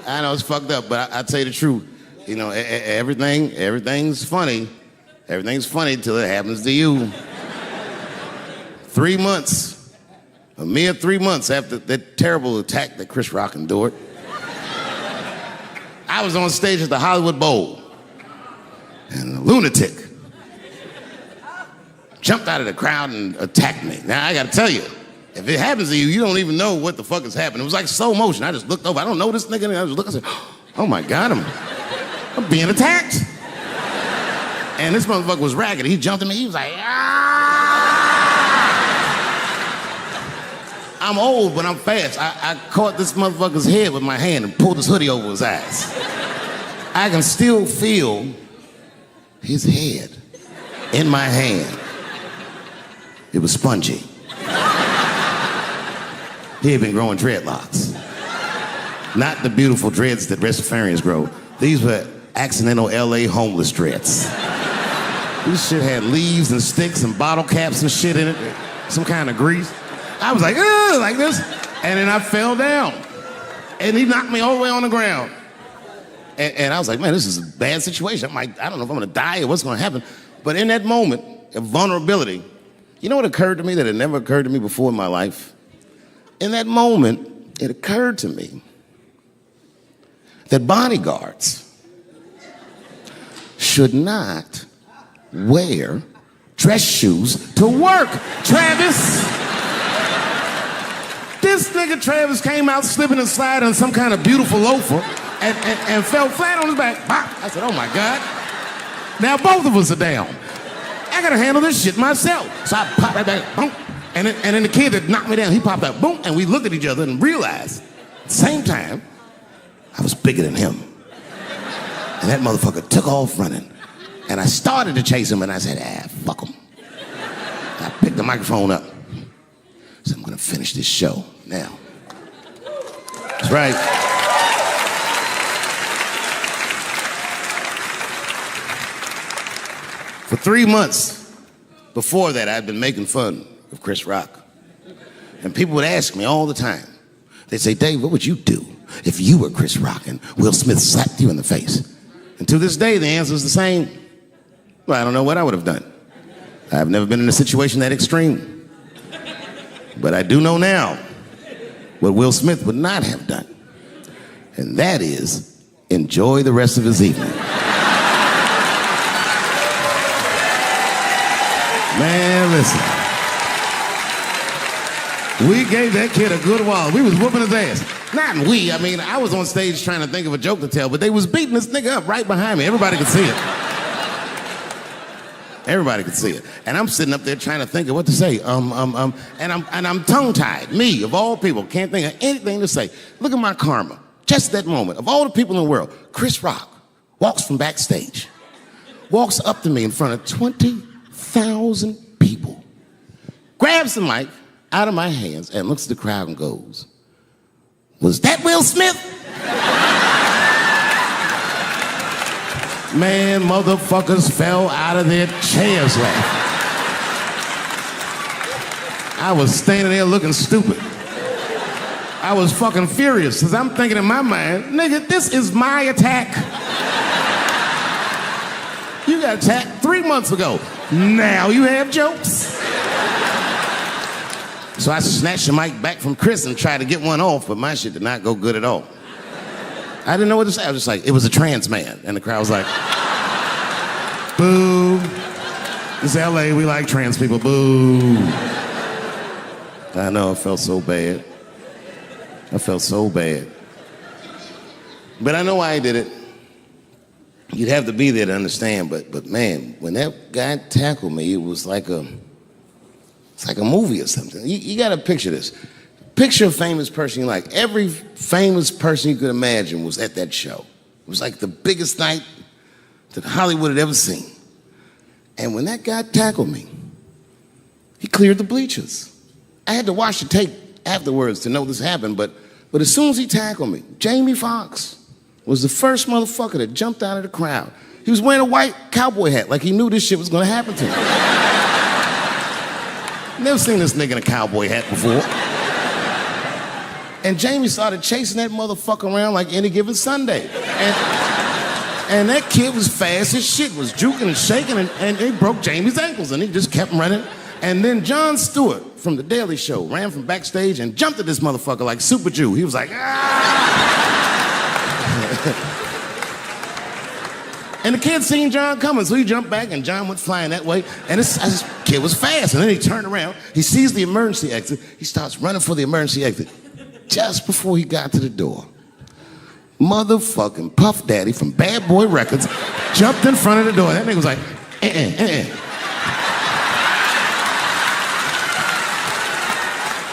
I know it's fucked up, but I tell you the truth. You know, everything's funny. Everything's funny till it happens to you. 3 months, a mere 3 months after that terrible attack that Chris Rock endured, I was on stage at the Hollywood Bowl, and a lunatic jumped out of the crowd and attacked me. Now, I gotta tell you, if it happens to you, you don't even know what the fuck is happening. It was like slow motion. I just looked over. I don't know this nigga. And I just looked and said, oh my God, I'm being attacked. And this motherfucker was ragged. He jumped at me. He was like, ah! I'm old, but I'm fast. I caught this motherfucker's head with my hand and pulled his hoodie over his eyes. I can still feel his head in my hand. It was spongy. He had been growing dreadlocks. Not the beautiful dreads that breastfarians grow. These were accidental LA homeless dreads. This shit had leaves and sticks and bottle caps and shit in it. Some kind of grease. I was like, ugh, like this. And then I fell down. And he knocked me all the way on the ground. And I was like, man, this is a bad situation. I don't know if I'm gonna die or what's gonna happen. But in that moment of vulnerability, you know what occurred to me that had never occurred to me before in my life? In that moment, it occurred to me that bodyguards should not wear dress shoes to work. Travis! This nigga Travis came out slipping and sliding on some kind of beautiful loafer and fell flat on his back. I said, oh my God. Now both of us are down. I gotta handle this shit myself. So I popped right back, boom. And then the kid that knocked me down, he popped out, boom, and we looked at each other and realized, at the same time, I was bigger than him. And that motherfucker took off running. And I started to chase him, and I said, fuck him. And I picked the microphone up. So I'm gonna finish this show now. That's right. For 3 months before that, I'd been making fun of Chris Rock. And people would ask me all the time. They'd say, Dave, what would you do if you were Chris Rock and Will Smith slapped you in the face? And to this day, the answer is the same. Well, I don't know what I would have done. I've never been in a situation that extreme. But I do know now what Will Smith would not have done. And that is enjoy the rest of his evening. Man, listen. We gave that kid a good while. We was whooping his ass. Not we, I mean, I was on stage trying to think of a joke to tell, but they was beating this nigga up right behind me. Everybody could see it. Everybody could see it. And I'm sitting up there trying to think of what to say. And I'm tongue-tied. Me, of all people, can't think of anything to say. Look at my karma. Just that moment. Of all the people in the world, Chris Rock walks from backstage, walks up to me in front of 20,000 people, grabs the mic out of my hands and looks at the crowd and goes, was that Will Smith? Man, motherfuckers fell out of their chairs laughing. I was standing there looking stupid. I was fucking furious because I'm thinking in my mind, nigga, this is my attack. You got attacked 3 months ago. Now you have jokes. So I snatched the mic back from Chris and tried to get one off, but my shit did not go good at all. I didn't know what to say. I was just like, it was a trans man. And the crowd was like, boo. It's LA, we like trans people, boo. I know, I felt so bad. I felt so bad. But I know why I did it. You'd have to be there to understand, but man, when that guy tackled me, it was like it's like a movie or something. You gotta picture this. Picture a famous person you like. Every famous person you could imagine was at that show. It was like the biggest night that Hollywood had ever seen. And when that guy tackled me, he cleared the bleachers. I had to watch the tape afterwards to know this happened, but as soon as he tackled me, Jamie Foxx was the first motherfucker that jumped out of the crowd. He was wearing a white cowboy hat like he knew this shit was gonna happen to him. Never seen this nigga in a cowboy hat before. And Jamie started chasing that motherfucker around like any given Sunday. And that kid was fast as shit, was juking and shaking, and he broke Jamie's ankles, and he just kept running. And then Jon Stewart from The Daily Show ran from backstage and jumped at this motherfucker like Super Jew. He was like, ah! And the kid seen Jon coming, so he jumped back, and Jon went flying that way. And this kid was fast. And then he turned around. He sees the emergency exit. He starts running for the emergency exit. Just before he got to the door, motherfucking Puff Daddy from Bad Boy Records jumped in front of the door. That nigga was like,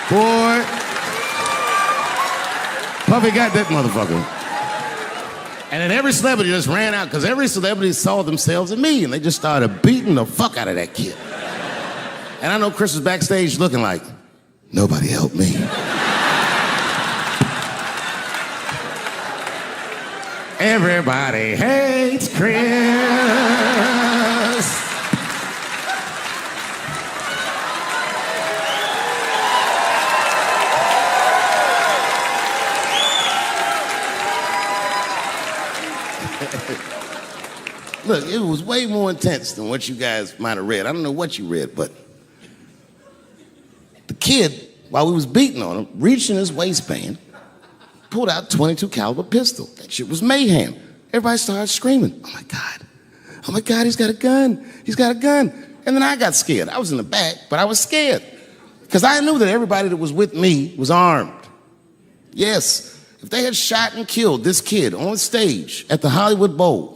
Boy, Puffy got that motherfucker. And then every celebrity just ran out, because every celebrity saw themselves in me, and they just started beating the fuck out of that kid. And I know Chris was backstage looking like, nobody helped me. Everybody hates Chris. Look, it was way more intense than what you guys might have read. I don't know what you read, but the kid, while we was beating on him, reached in his waistband, pulled out a .22 caliber pistol. That shit was mayhem. Everybody started screaming, oh my God, he's got a gun, he's got a gun. And then I got scared. I was in the back, but I was scared, because I knew that everybody that was with me was armed. Yes, if they had shot and killed this kid on stage at the Hollywood Bowl,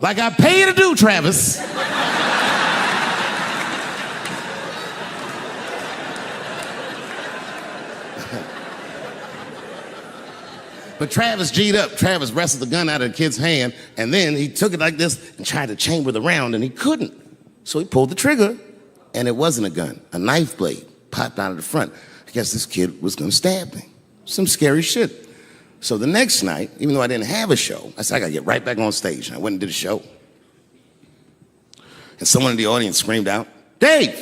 like I pay you to do, Travis. But Travis G'd up. Travis wrestled the gun out of the kid's hand, and then he took it like this and tried to chamber the round, and he couldn't. So he pulled the trigger, and it wasn't a gun. A knife blade popped out of the front. I guess this kid was gonna stab me. Some scary shit. So the next night, even though I didn't have a show, I said, I gotta get right back on stage. And I went and did a show. And someone in the audience screamed out, Dave,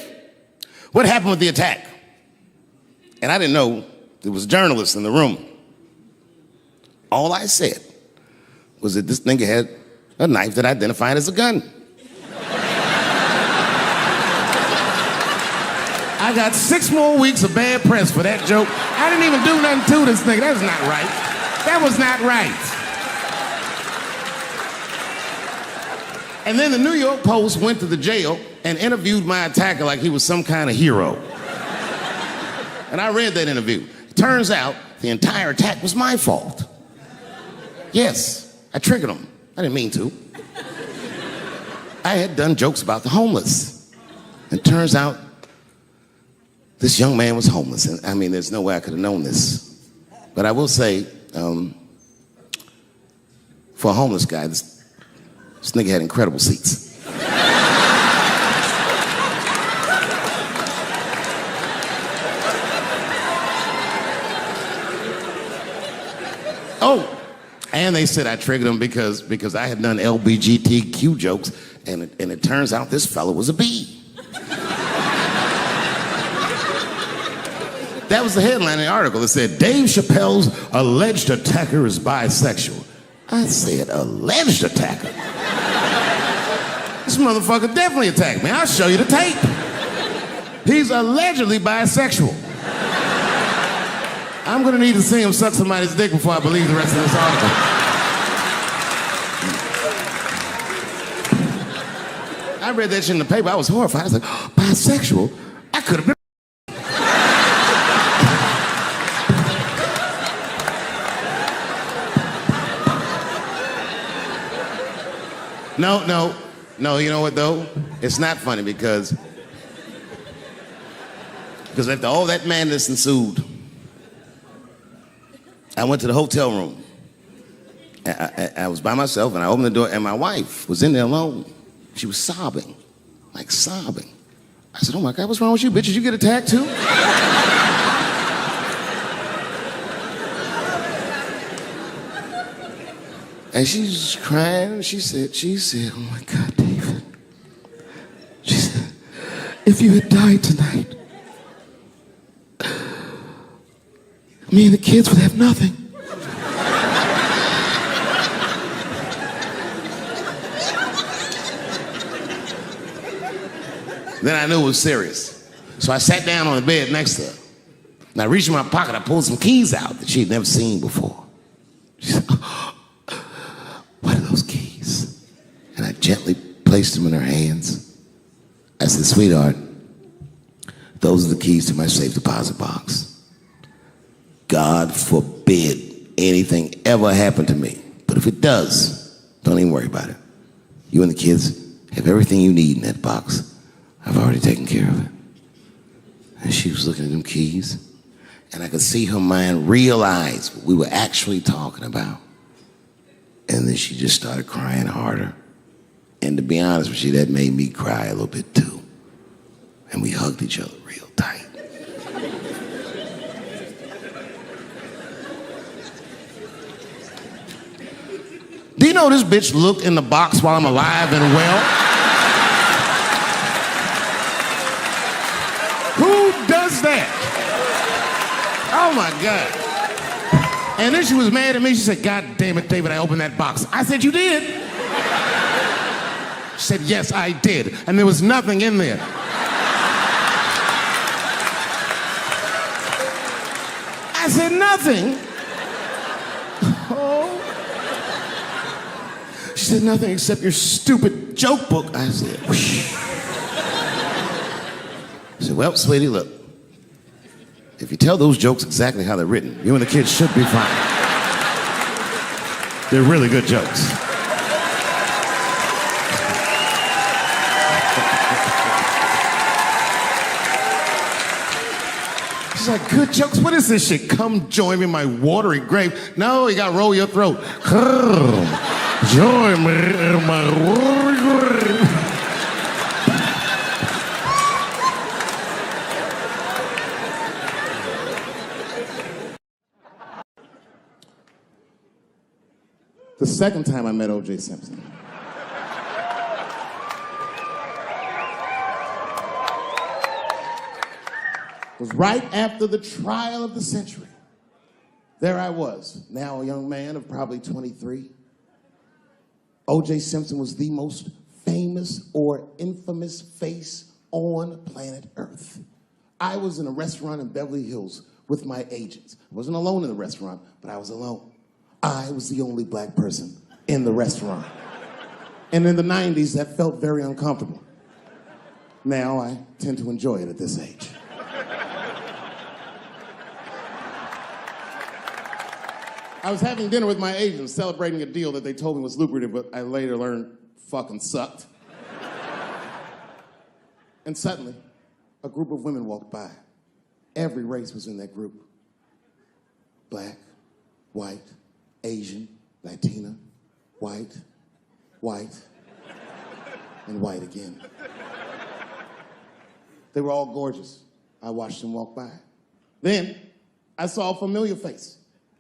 what happened with the attack? And I didn't know there was journalists in the room. All I said was that this nigga had a knife that identified as a gun. I got 6 more weeks of bad press for that joke. I didn't even do nothing to this nigga. That's not right. That was not right. And then the New York Post went to the jail and interviewed my attacker like he was some kind of hero. And I read that interview. Turns out the entire attack was my fault. Yes, I triggered him. I didn't mean to. I had done jokes about the homeless. And turns out this young man was homeless. And I mean, there's no way I could have known this. But I will say, for a homeless guy, this nigga had incredible seats. Oh, and they said I triggered him because I had done LBGTQ jokes, and it turns out this fellow was a bee. That was the headline in the article. It said, Dave Chappelle's alleged attacker is bisexual. I said, alleged attacker? This motherfucker definitely attacked me. I'll show you the tape. He's allegedly bisexual. I'm gonna need to see him suck somebody's dick before I believe the rest of this article. I read that shit in the paper. I was horrified. I was like, oh, bisexual? I could have been. No, you know what though? It's not funny because after all that madness ensued, I went to the hotel room. I was by myself and I opened the door and my wife was in there alone. She was sobbing, like sobbing. I said, oh my God, what's wrong with you, bitch? Did you get attacked too? And she's crying, and she said, oh my God, David. She said, if you had died tonight, me and the kids would have nothing. Then I knew it was serious. So I sat down on the bed next to her. And I reached in my pocket, I pulled some keys out that she had never seen before. She said, oh, what are those keys? And I gently placed them in her hands. I said, sweetheart, those are the keys to my safe deposit box. God forbid anything ever happen to me. But if it does, don't even worry about it. You and the kids have everything you need in that box. I've already taken care of it. And she was looking at them keys, and I could see her mind realize what we were actually talking about. And then she just started crying harder. And to be honest with you, that made me cry a little bit too. And we hugged each other real tight. Do you know this bitch looked in the box while I'm alive and well? Who does that? Oh my God. And then she was mad at me. She said, God damn it, David, I opened that box. I said, you did? She said, yes, I did. And there was nothing in there. I said, nothing? Oh. She said, nothing except your stupid joke book. I said, whoosh. I said, well, sweetie, look. If you tell those jokes exactly how they're written, you and the kids should be fine. They're really good jokes. She's like, good jokes? What is this shit? Come join me in my watery grave. No, you gotta roll your throat. Join me in my watery grave. The second time I met O.J. Simpson. Was right after the trial of the century. There I was, now a young man of probably 23. O.J. Simpson was the most famous or infamous face on planet Earth. I was in a restaurant in Beverly Hills with my agents. I wasn't alone in the restaurant, but I was alone. I was the only black person in the restaurant. And in the 90s, that felt very uncomfortable. Now I tend to enjoy it at this age. I was having dinner with my agents, celebrating a deal that they told me was lucrative, but I later learned fucking sucked. And suddenly, a group of women walked by. Every race was in that group. Black, white, Asian, Latina, white, and white again. They were all gorgeous. I watched them walk by. Then, I saw a familiar face.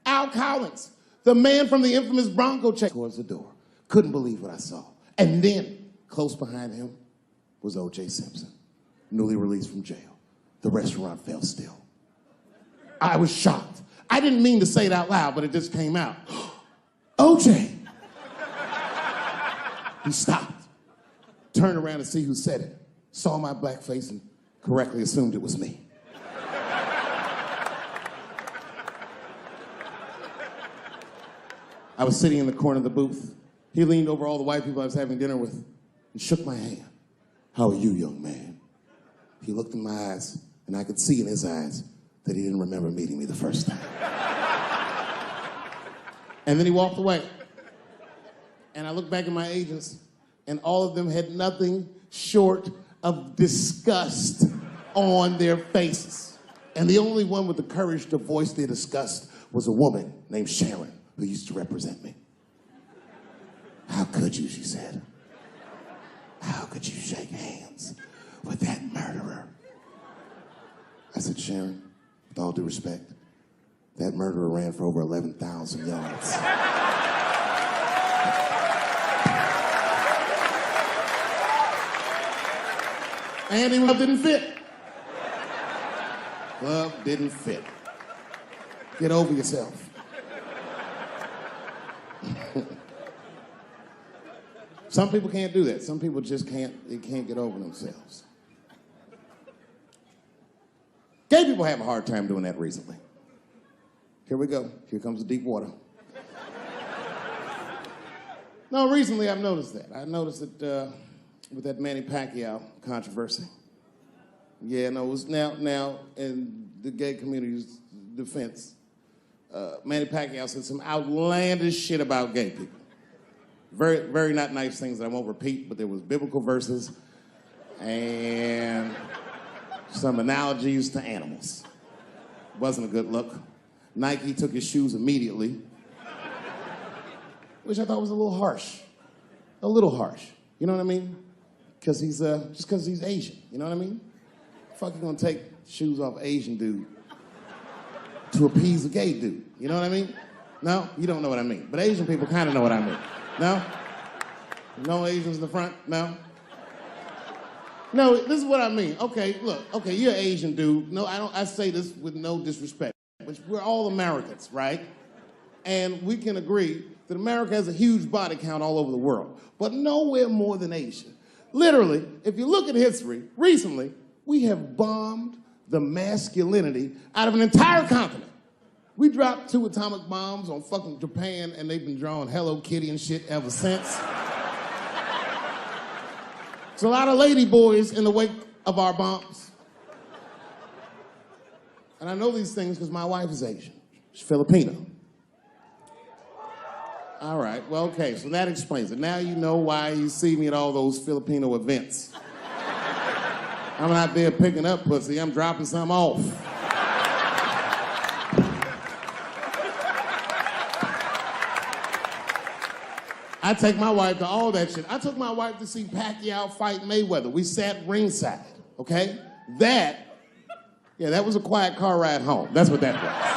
Al Collins, the man from the infamous Bronco check, towards the door. Couldn't believe what I saw. And then, close behind him, was O.J. Simpson, newly released from jail. The restaurant fell still. I was shocked. I didn't mean to say it out loud, but it just came out. O.J. He stopped, turned around to see who said it, saw my black face, and correctly assumed it was me. I was sitting in the corner of the booth. He leaned over all the white people I was having dinner with and shook my hand. How are you, young man? He looked in my eyes, and I could see in his eyes that he didn't remember meeting me the first time. And then he walked away. And I looked back at my agents, and all of them had nothing short of disgust on their faces. And the only one with the courage to voice their disgust was a woman named Sharon, who used to represent me. How could you, she said. How could you shake hands with that murderer? I said, Sharon, with all due respect, that murderer ran for over 11,000 yards. And the glove didn't fit. Glove didn't fit. Get over yourself. Some people can't do that. Some people just they can't get over themselves. Gay people have a hard time doing that recently. Here we go. Here comes the deep water. No, recently I've noticed that. I noticed that with that Manny Pacquiao controversy. Yeah, no, it was now in the gay community's defense, Manny Pacquiao said some outlandish shit about gay people. Very, very not nice things that I won't repeat, but there was biblical verses and some analogies to animals. Wasn't a good look. Nike took his shoes immediately, which I thought was a little harsh. A little harsh. You know what I mean? Because he's, just because he's Asian. You know what I mean? Fuck, you gonna take shoes off Asian dude to appease a gay dude. You know what I mean? No? You don't know what I mean. But Asian people kind of know what I mean. No? No Asians in the front? No? No, this is what I mean. Okay, look. Okay, you're an Asian dude. No, I say this with no disrespect. But we're all Americans, right? And we can agree that America has a huge body count all over the world, but nowhere more than Asia. Literally, if you look at history, recently, we have bombed the masculinity out of an entire continent. We dropped 2 atomic bombs on fucking Japan, and they've been drawing Hello Kitty and shit ever since. There's a lot of lady boys in the wake of our bombs. And I know these things because my wife is Asian. She's Filipino. All right, well, okay, so that explains it. Now you know why you see me at all those Filipino events. I'm not there picking up pussy, I'm dropping some off. I take my wife to all that shit. I took my wife to see Pacquiao fight Mayweather. We sat ringside, okay? That was a quiet car ride home. That's what that was.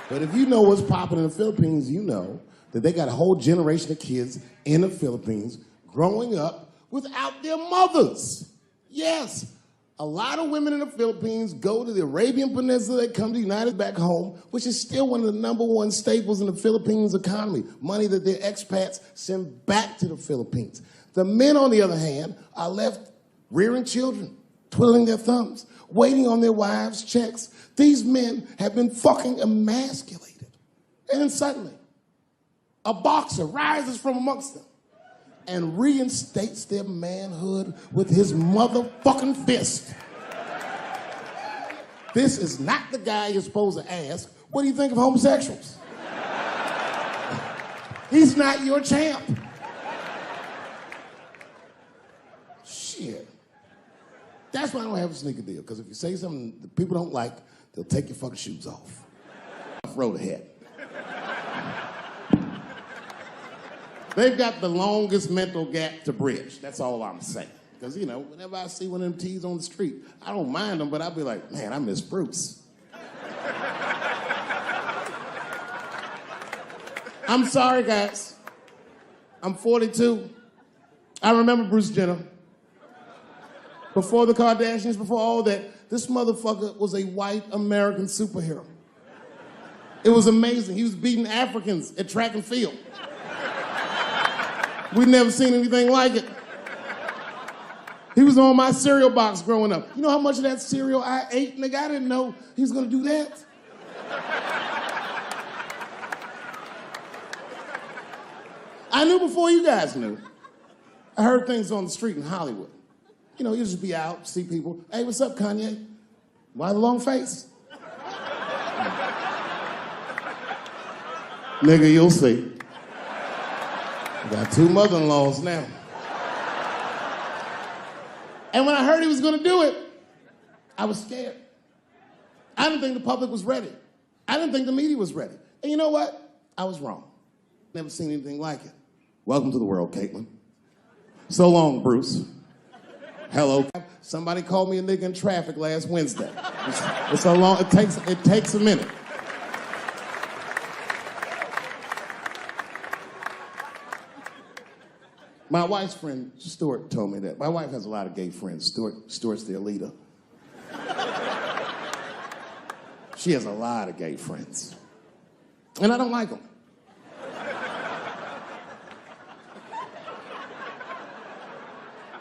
But if you know what's popping in the Philippines, you know that they got a whole generation of kids in the Philippines growing up without their mothers. Yes, a lot of women in the Philippines go to the Arabian Peninsula, they come to the United back home, which is still one of the #1 staples in the Philippines economy, money that their expats send back to the Philippines. The men, on the other hand, are left rearing children, twiddling their thumbs, waiting on their wives' checks. These men have been fucking emasculated. And then suddenly, a boxer rises from amongst them and reinstates their manhood with his motherfucking fist. This is not the guy you're supposed to ask, what do you think of homosexuals? He's not your champ. Shit. That's why I don't have a sneaker deal, because if you say something that people don't like, they'll take your fucking shoes off. Road ahead. They've got the longest mental gap to bridge. That's all I'm saying. Because, you know, whenever I see one of them T's on the street, I don't mind them, but I'll be like, man, I miss Bruce. I'm sorry, guys. I'm 42. I remember Bruce Jenner. Before the Kardashians, before all that, this motherfucker was a white American superhero. It was amazing. He was beating Africans at track and field. We'd never seen anything like it. He was on my cereal box growing up. You know how much of that cereal I ate, nigga? I didn't know he was gonna do that. I knew before you guys knew. I heard things on the street in Hollywood. You know, you just be out, see people. Hey, what's up, Kanye? Why the long face? Nigga, you'll see. I got 2 mother-in-laws now. And when I heard he was gonna do it, I was scared. I didn't think the public was ready. I didn't think the media was ready. And you know what? I was wrong. Never seen anything like it. Welcome to the world, Caitlin. So long, Bruce. Hello. Somebody called me a nigga in traffic last Wednesday. It's so long, it takes a minute. My wife's friend, Stuart, told me that. My wife has a lot of gay friends. Stuart's their leader. She has a lot of gay friends. And I don't like them.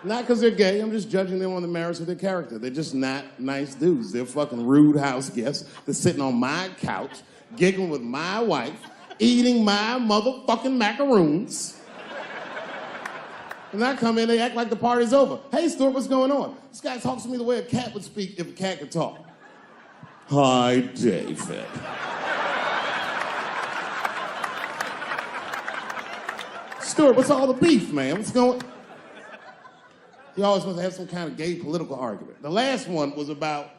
Not because they're gay, I'm just judging them on the merits of their character. They're just not nice dudes. They're fucking rude house guests. They're sitting on my couch, giggling with my wife, eating my motherfucking macaroons. And I come in, they act like the party's over. Hey, Stuart, what's going on? This guy talks to me the way a cat would speak if a cat could talk. Hi, David. Stuart, what's all the beef, man? What's going on? He always wants to have some kind of gay political argument. The last one was about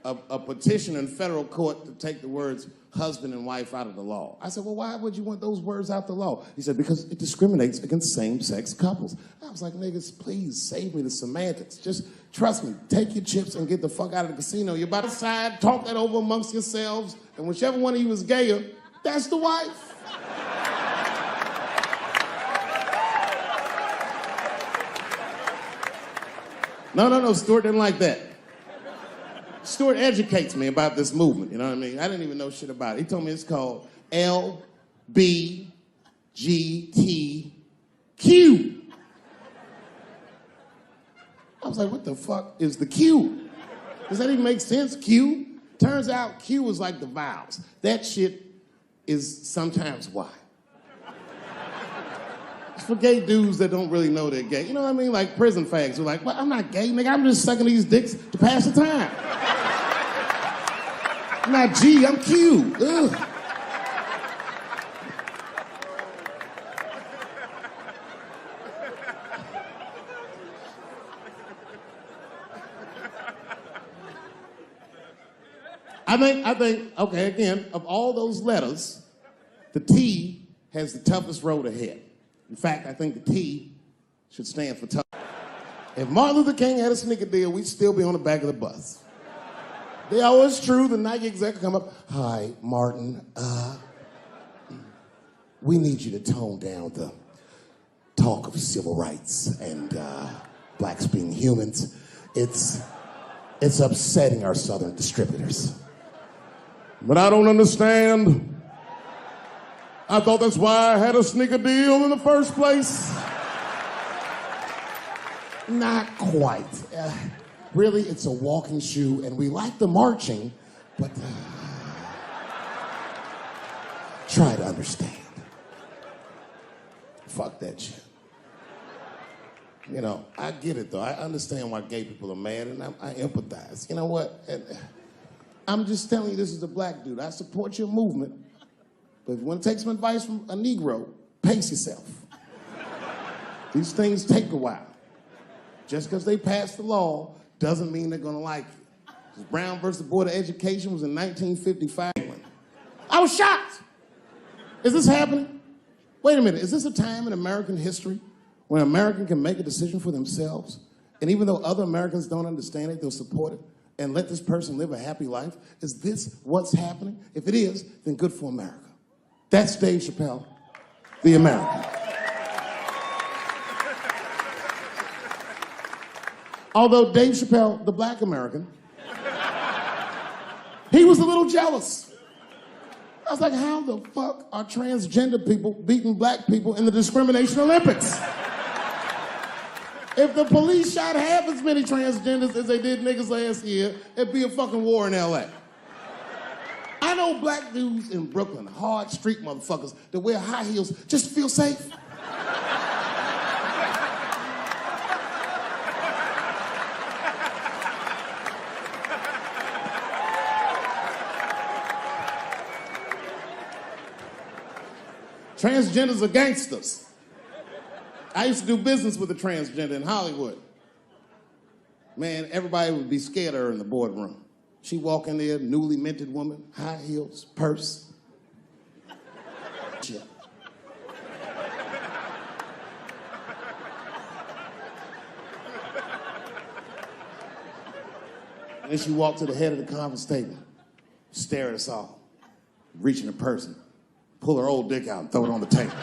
a petition in federal court to take the words husband and wife out of the law. I said, well, why would you want those words out the law? He said, because it discriminates against same-sex couples. I was like, niggas, please save me the semantics. Just trust me, take your chips and get the fuck out of the casino. You're about to decide, talk that over amongst yourselves, and whichever one of you is gayer, that's the wife. No, Stuart didn't like that. Stuart educates me about this movement, you know what I mean? I didn't even know shit about it. He told me it's called LBGTQ. I was like, what the fuck is the Q? Does that even make sense, Q? Turns out Q is like the vowels. That shit is sometimes Y. It's for gay dudes that don't really know they're gay. You know what I mean? Like prison fags who are like, well, I'm not gay, nigga. I'm just sucking these dicks to pass the time. I'm not G, I'm Q. Ugh. I think, okay, again, of all those letters, the T has the toughest road ahead. In fact, I think the T should stand for tough. If Martin Luther King had a sneaker deal, we'd still be on the back of the bus. They always true, the Nike exec come up, hi, Martin, we need you to tone down the talk of civil rights and blacks being humans. It's upsetting our southern distributors. But I don't understand. I thought that's why I had a sneaker deal in the first place. Not quite. Really, it's a walking shoe, and we like the marching, but try to understand. Fuck that shit. You know, I get it, though. I understand why gay people are mad, and I empathize. You know what? I'm just telling you this as a black dude. I support your movement. But if you want to take some advice from a Negro, pace yourself. These things take a while. Just because they passed the law doesn't mean they're going to like it. Brown versus the Board of Education was in 1955. I was shocked. Is this happening? Wait a minute. Is this a time in American history when an American can make a decision for themselves? And even though other Americans don't understand it, they'll support it and let this person live a happy life? Is this what's happening? If it is, then good for America. That's Dave Chappelle, the American. Although Dave Chappelle, the black American, he was a little jealous. I was like, how the fuck are transgender people beating black people in the discrimination Olympics? If the police shot half as many transgenders as they did niggas last year, it'd be a fucking war in LA. I know black dudes in Brooklyn, hard street motherfuckers that wear high heels just to feel safe. Transgenders are gangsters. I used to do business with a transgender in Hollywood. Man, everybody would be scared of her in the boardroom. She walk in there, newly minted woman, high heels, purse. Shit. And then she walked to the head of the conference table, stare at us all, reach in her purse, and pull her old dick out and throw it on the table.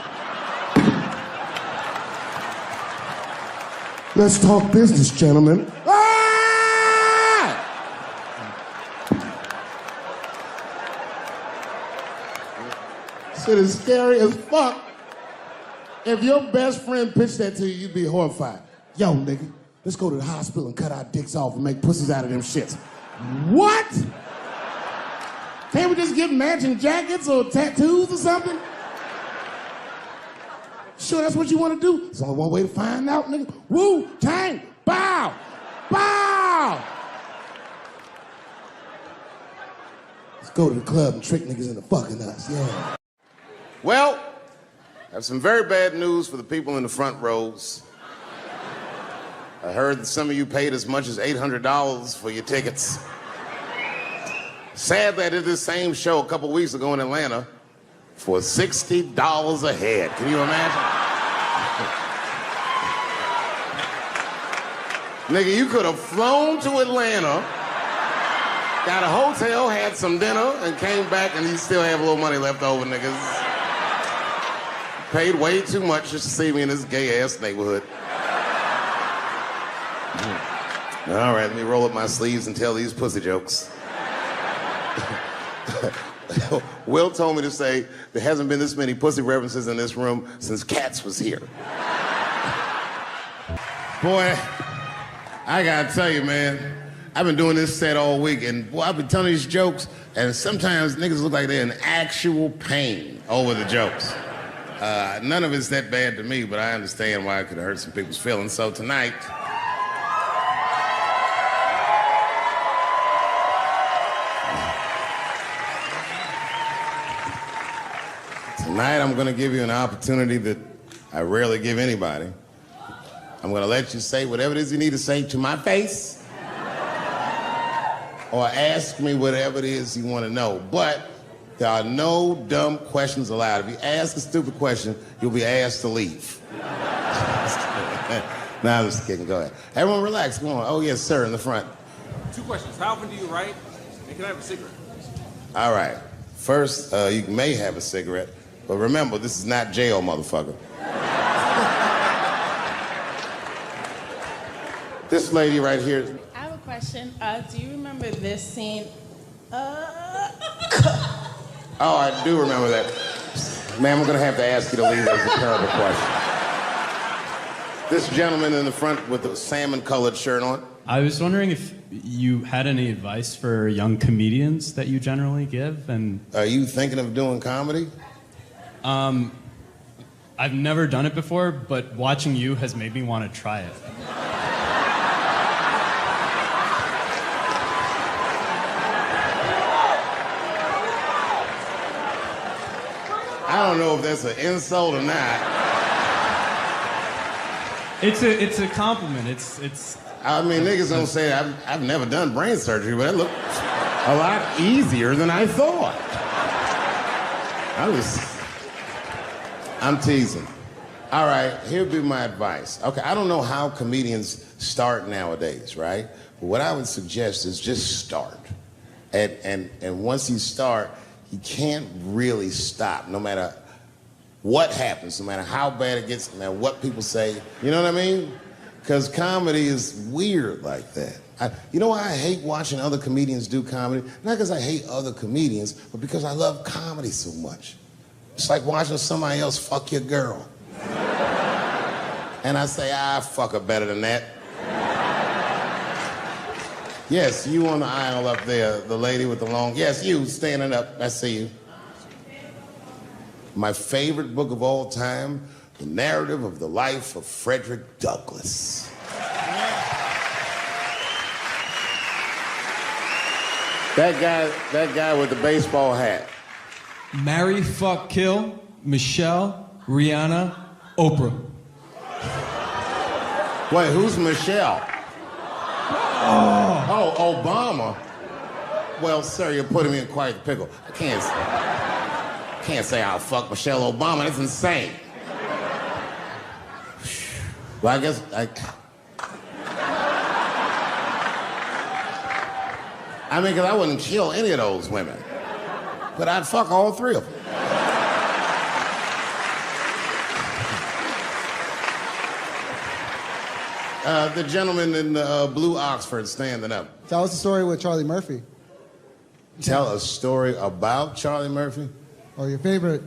Let's talk business, gentlemen. Ah! Shit is scary as fuck. If your best friend pitched that to you, you'd be horrified. Yo, nigga, let's go to the hospital and cut our dicks off and make pussies out of them shits. What? Can't we just get matching jackets or tattoos or something? Sure, that's what you want to do? There's only one way to find out, nigga. Wu-Tang, bow, bow. Let's go to the club and trick niggas into fucking us, yeah. Well, I have some very bad news for the people in the front rows. I heard that some of you paid as much as $800 for your tickets. Sadly, I did this same show a couple weeks ago in Atlanta for $60 a head. Can you imagine? Nigga, you could have flown to Atlanta, got a hotel, had some dinner, and came back and you still have a little money left over, niggas. Paid way too much just to see me in this gay-ass neighborhood. All right, let me roll up my sleeves and tell these pussy jokes. Will told me to say there hasn't been this many pussy references in this room since Cats was here. Boy, I gotta tell you, man, I've been doing this set all week, and boy, I've been telling these jokes, and sometimes niggas look like they're in actual pain over the jokes. None of it's that bad to me, but I understand why it could hurt some people's feelings. So tonight, I'm gonna give you an opportunity that I rarely give anybody. I'm gonna let you say whatever it is you need to say to my face, or ask me whatever it is you wanna know. But there are no dumb questions allowed. If you ask a stupid question, you'll be asked to leave. Nah, I'm just kidding, go ahead. Everyone relax, come on. Oh yes, sir, in the front. 2 questions, how often do you write, and can I have a cigarette? All right, first, you may have a cigarette, but remember, this is not jail, motherfucker. This lady right here. I have a question. Do you remember this scene? Oh, I do remember that. Ma'am, I'm gonna have to ask you to leave. That's a terrible question. This gentleman in the front with the salmon-colored shirt on. I was wondering if you had any advice for young comedians that you generally give, and... Are you thinking of doing comedy? I've never done it before, but watching you has made me want to try it. I don't know if that's an insult or not. It's a compliment. It's. I mean, niggas don't say I've never done brain surgery, but it looked a lot easier than I thought. I'm teasing. All right, here'd be my advice. Okay, I don't know how comedians start nowadays, right? But what I would suggest is just start. And once you start, you can't really stop, no matter what happens, no matter how bad it gets, no matter what people say. You know what I mean? Because comedy is weird like that. You know why I hate watching other comedians do comedy? Not because I hate other comedians, but because I love comedy so much. It's like watching somebody else fuck your girl. And I say, fuck her better than that. Yes, you on the aisle up there, the lady with the long... Yes, you, standing up, I see you. My favorite book of all time, The Narrative of the Life of Frederick Douglass. That guy with the baseball hat. Marry, fuck, kill, Michelle, Rihanna, Oprah. Wait, who's Michelle? Oh, Obama. Well, sir, you're putting me in quite a pickle. I can't say I'll fuck Michelle Obama. That's insane. Well, I guess I mean, because I wouldn't kill any of those women. But I'd fuck all three of them. The gentleman in the blue Oxford standing up. Tell us the story with Charlie Murphy. Tell a story about Charlie Murphy? Or your favorite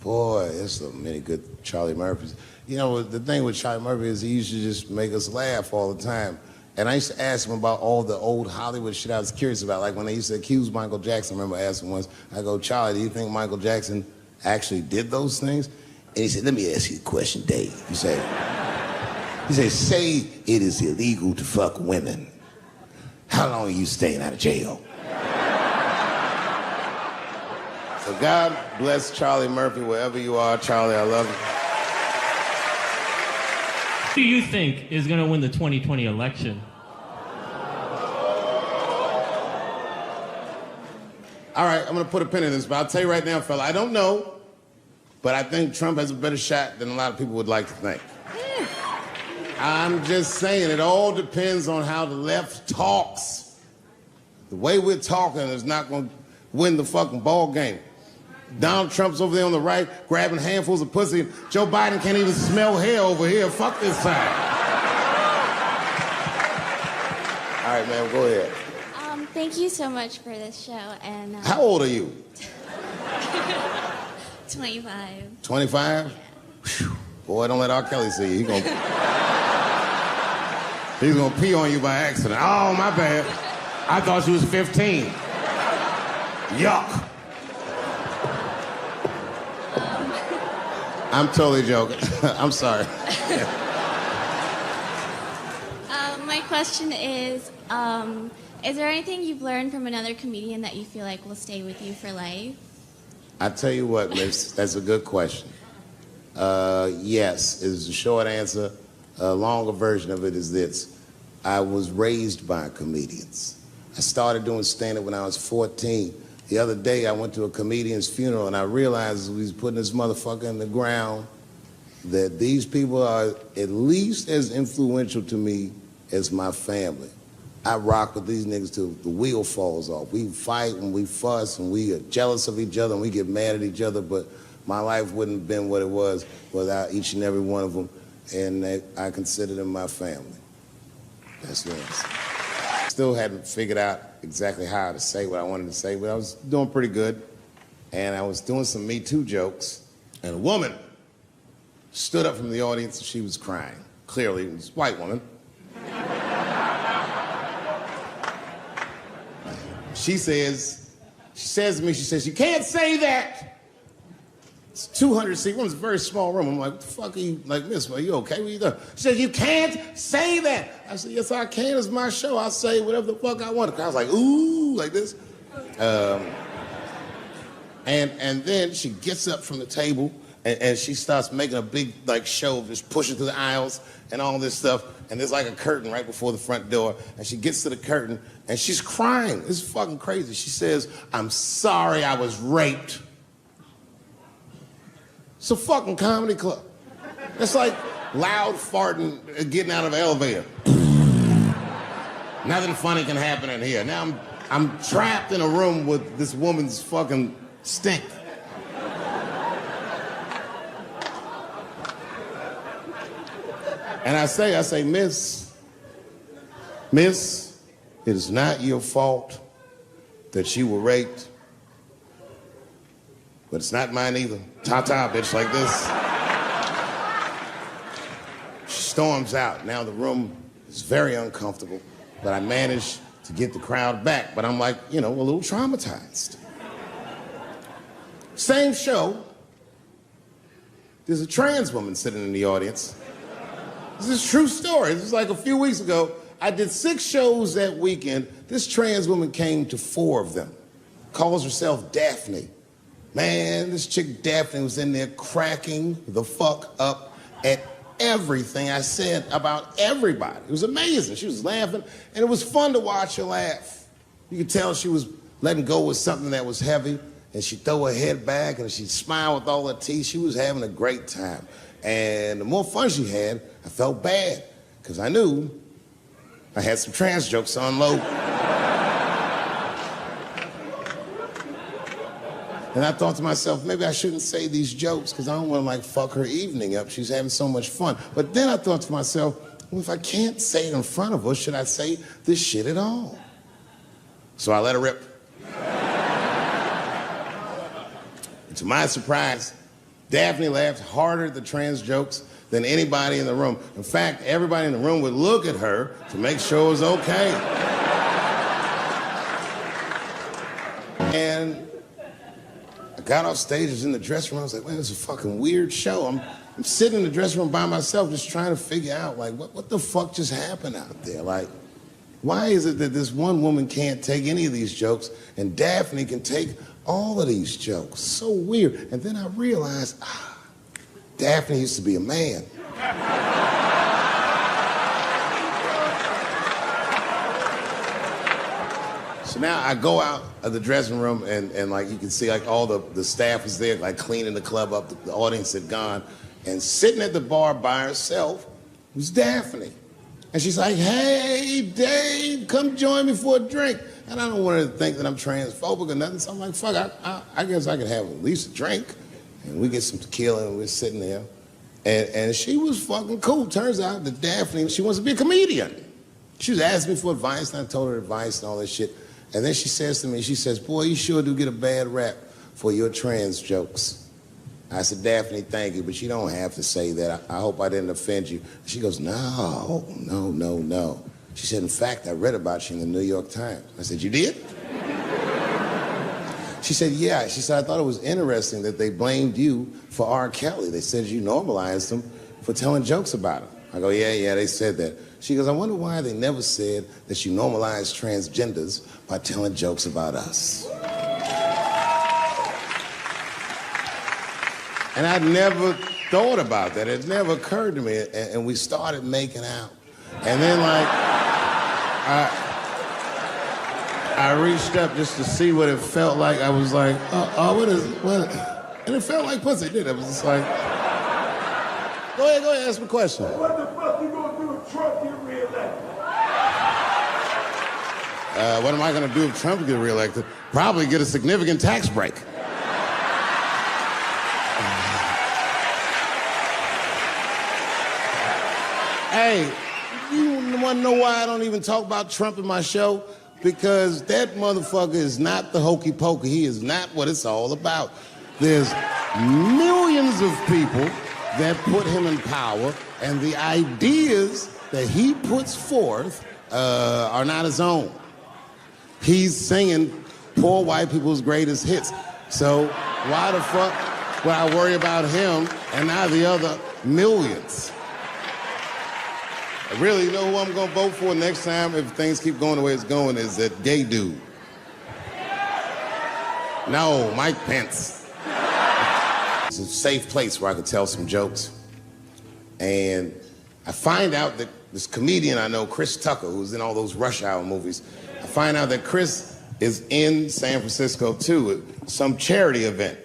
Boy, there's so many good Charlie Murphys. You know, the thing with Charlie Murphy is he used to just make us laugh all the time. And I used to ask him about all the old Hollywood shit I was curious about. Like when they used to accuse Michael Jackson, I remember asking once, I go, Charlie, do you think Michael Jackson actually did those things? And he said, let me ask you a question, Dave. He said, say it is illegal to fuck women. How long are you staying out of jail? So God bless Charlie Murphy, wherever you are. Charlie, I love you. Who do you think is going to win the 2020 election? All right, I'm going to put a pin in this, but I'll tell you right now, fella, I don't know, but I think Trump has a better shot than a lot of people would like to think. I'm just saying, it all depends on how the left talks. The way we're talking is not going to win the fucking ball game. Donald Trump's over there on the right, grabbing handfuls of pussy. Joe Biden can't even smell hair over here. Fuck this side. All right, man, go ahead. Thank you so much for this show. And How old are you? 25. 25? Yeah. Boy, don't let R. Kelly see you. He's gonna pee on you by accident. Oh, my bad. I thought she was 15. Yuck. I'm totally joking. I'm sorry. My question is there anything you've learned from another comedian that you feel like will stay with you for life? I tell you what, miss, that's a good question. Yes, is the short answer. A longer version of it is this. I was raised by comedians. I started doing stand-up when I was 14. The other day, I went to a comedian's funeral, and I realized as we was putting this motherfucker in the ground that these people are at least as influential to me as my family. I rock with these niggas till the wheel falls off. We fight and we fuss and we are jealous of each other and we get mad at each other, but my life wouldn't have been what it was without each and every one of them, and I consider them my family. That's the answer. Still hadn't figured out exactly how to say what I wanted to say, but I was doing pretty good. And I was doing some Me Too jokes, and a woman stood up from the audience and she was crying. Clearly, it was a white woman. She says to me, you can't say that. It's 200 seat room, it's a very small room. I'm like, what the fuck are you, like, miss, are you okay? What are you doing? She said, you can't say that. I said, yes, I can, it's my show. I'll say whatever the fuck I want. The crowd's like, ooh, like this. And then she gets up from the table and she starts making a big, like, show, just pushing through the aisles and all this stuff. And there's like a curtain right before the front door. And she gets to the curtain and she's crying. It's fucking crazy. She says, I'm sorry I was raped. It's a fucking comedy club. It's like loud farting getting out of an elevator. Nothing funny can happen in here. Now I'm trapped in a room with this woman's fucking stink. And I say, miss, it is not your fault that you were raped. But it's not mine either. Ta-ta, bitch, like this. She storms out. Now the room is very uncomfortable, but I managed to get the crowd back. But I'm like, you know, a little traumatized. Same show, there's a trans woman sitting in the audience. This is a true story. This was like a few weeks ago. I did 6 shows that weekend. This trans woman came to 4 of them. Calls herself Daphne. Man, this chick Daphne was in there cracking the fuck up at everything I said about everybody. It was amazing. She was laughing, and it was fun to watch her laugh. You could tell she was letting go with something that was heavy, and she'd throw her head back, and she'd smile with all her teeth. She was having a great time. And the more fun she had, I felt bad, because I knew I had some trans jokes to unload. And I thought to myself, maybe I shouldn't say these jokes because I don't want to, like, fuck her evening up. She's having so much fun. But then I thought to myself, well, if I can't say it in front of her, should I say this shit at all? So I let her rip. And to my surprise, Daphne laughed harder at the trans jokes than anybody in the room. In fact, everybody in the room would look at her to make sure it was okay. And I got off stage, I was in the dressing room, I was like, man, this is a fucking weird show. I'm sitting in the dressing room by myself just trying to figure out, like, what the fuck just happened out there? Like, why is it that this one woman can't take any of these jokes and Daphne can take all of these jokes? So weird. And then I realized, Daphne used to be a man. So now I go out of the dressing room and like you can see like all the staff was there like cleaning the club up, the audience had gone, and sitting at the bar by herself was Daphne. And she's like, hey, Dave, come join me for a drink. And I don't want her to think that I'm transphobic or nothing, so I'm like, fuck, I guess I could have at least a drink. And we get some tequila and we're sitting there. And she was fucking cool. Turns out that Daphne, she wants to be a comedian. She was asking me for advice, and I told her advice and all that shit. And then she says to me, she says, boy, you sure do get a bad rap for your trans jokes. I said, Daphne, thank you, but you don't have to say that. I hope I didn't offend you. She goes, no. She said, in fact, I read about you in the New York Times. I said, you did? She said, yeah. She said, I thought it was interesting that they blamed you for R. Kelly. They said you normalized him for telling jokes about him. I go, yeah, they said that. She goes, I wonder why they never said that you normalized transgenders by telling jokes about us. And I'd never thought about that. It never occurred to me. And we started making out. And then like, I reached up just to see what it felt like. I was like, what? And it felt like pussy, did it? I was just like, go ahead, ask me a question. What the fuck you gonna do if Trump get reelected? What am I gonna do if Trump get reelected? Probably get a significant tax break. Hey, you wanna know why I don't even talk about Trump in my show? Because that motherfucker is not the hokey pokey. He is not what it's all about. There's millions of people that put him in power, and the ideas that he puts forth are not his own. He's singing poor white people's greatest hits. So why the fuck would I worry about him and not the other millions? I really know who I'm gonna vote for next time if things keep going the way it's going is that gay dude. No, Mike Pence. It's a safe place where I could tell some jokes. And I find out that this comedian I know, Chris Tucker, who's in all those Rush Hour movies, I find out that Chris is in San Francisco too at some charity event.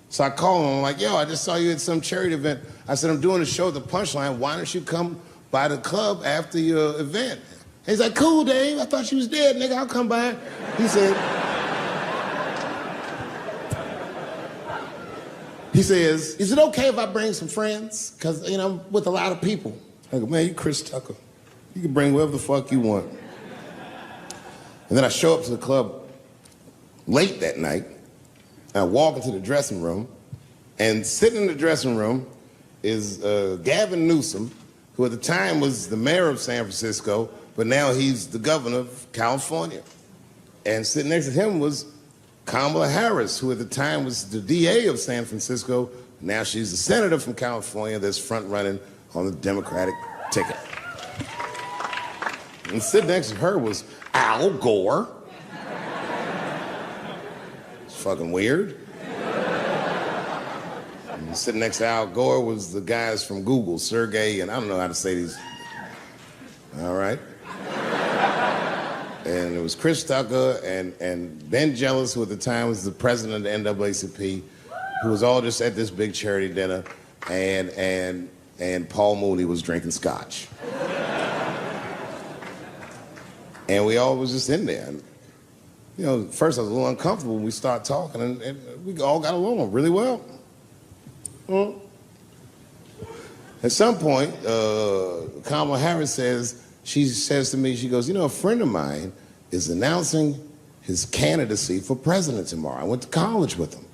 So I call him, I'm like, yo, I just saw you at some charity event. I said, I'm doing a show at the Punchline, why don't you come by the club after your event? He's like, cool, Dave, I thought you was dead, nigga, I'll come by. He says, is it okay if I bring some friends? Because, you know, I'm with a lot of people. I go, man, you Chris Tucker. You can bring whoever the fuck you want. And then I show up to the club late that night, and I walk into the dressing room, and sitting in the dressing room is Gavin Newsom, who at the time was the mayor of San Francisco, but now he's the governor of California. And sitting next to him was Kamala Harris, who at the time was the DA of San Francisco. Now she's the senator from California that's front running on the Democratic ticket. And sitting next to her was Al Gore. It's fucking weird. And sitting next to Al Gore was the guys from Google, Sergey, and I don't know how to say these. All right. And it was Chris Tucker and Ben Jealous, who at the time was the president of the NAACP, who was all just at this big charity dinner, and Paul Mooney was drinking scotch. And we all was just in there. And, you know, first I was a little uncomfortable when we started talking, and we all got along really well. At some point, Kamala Harris she says to me, she goes, you know, a friend of mine is announcing his candidacy for president tomorrow. I went to college with him.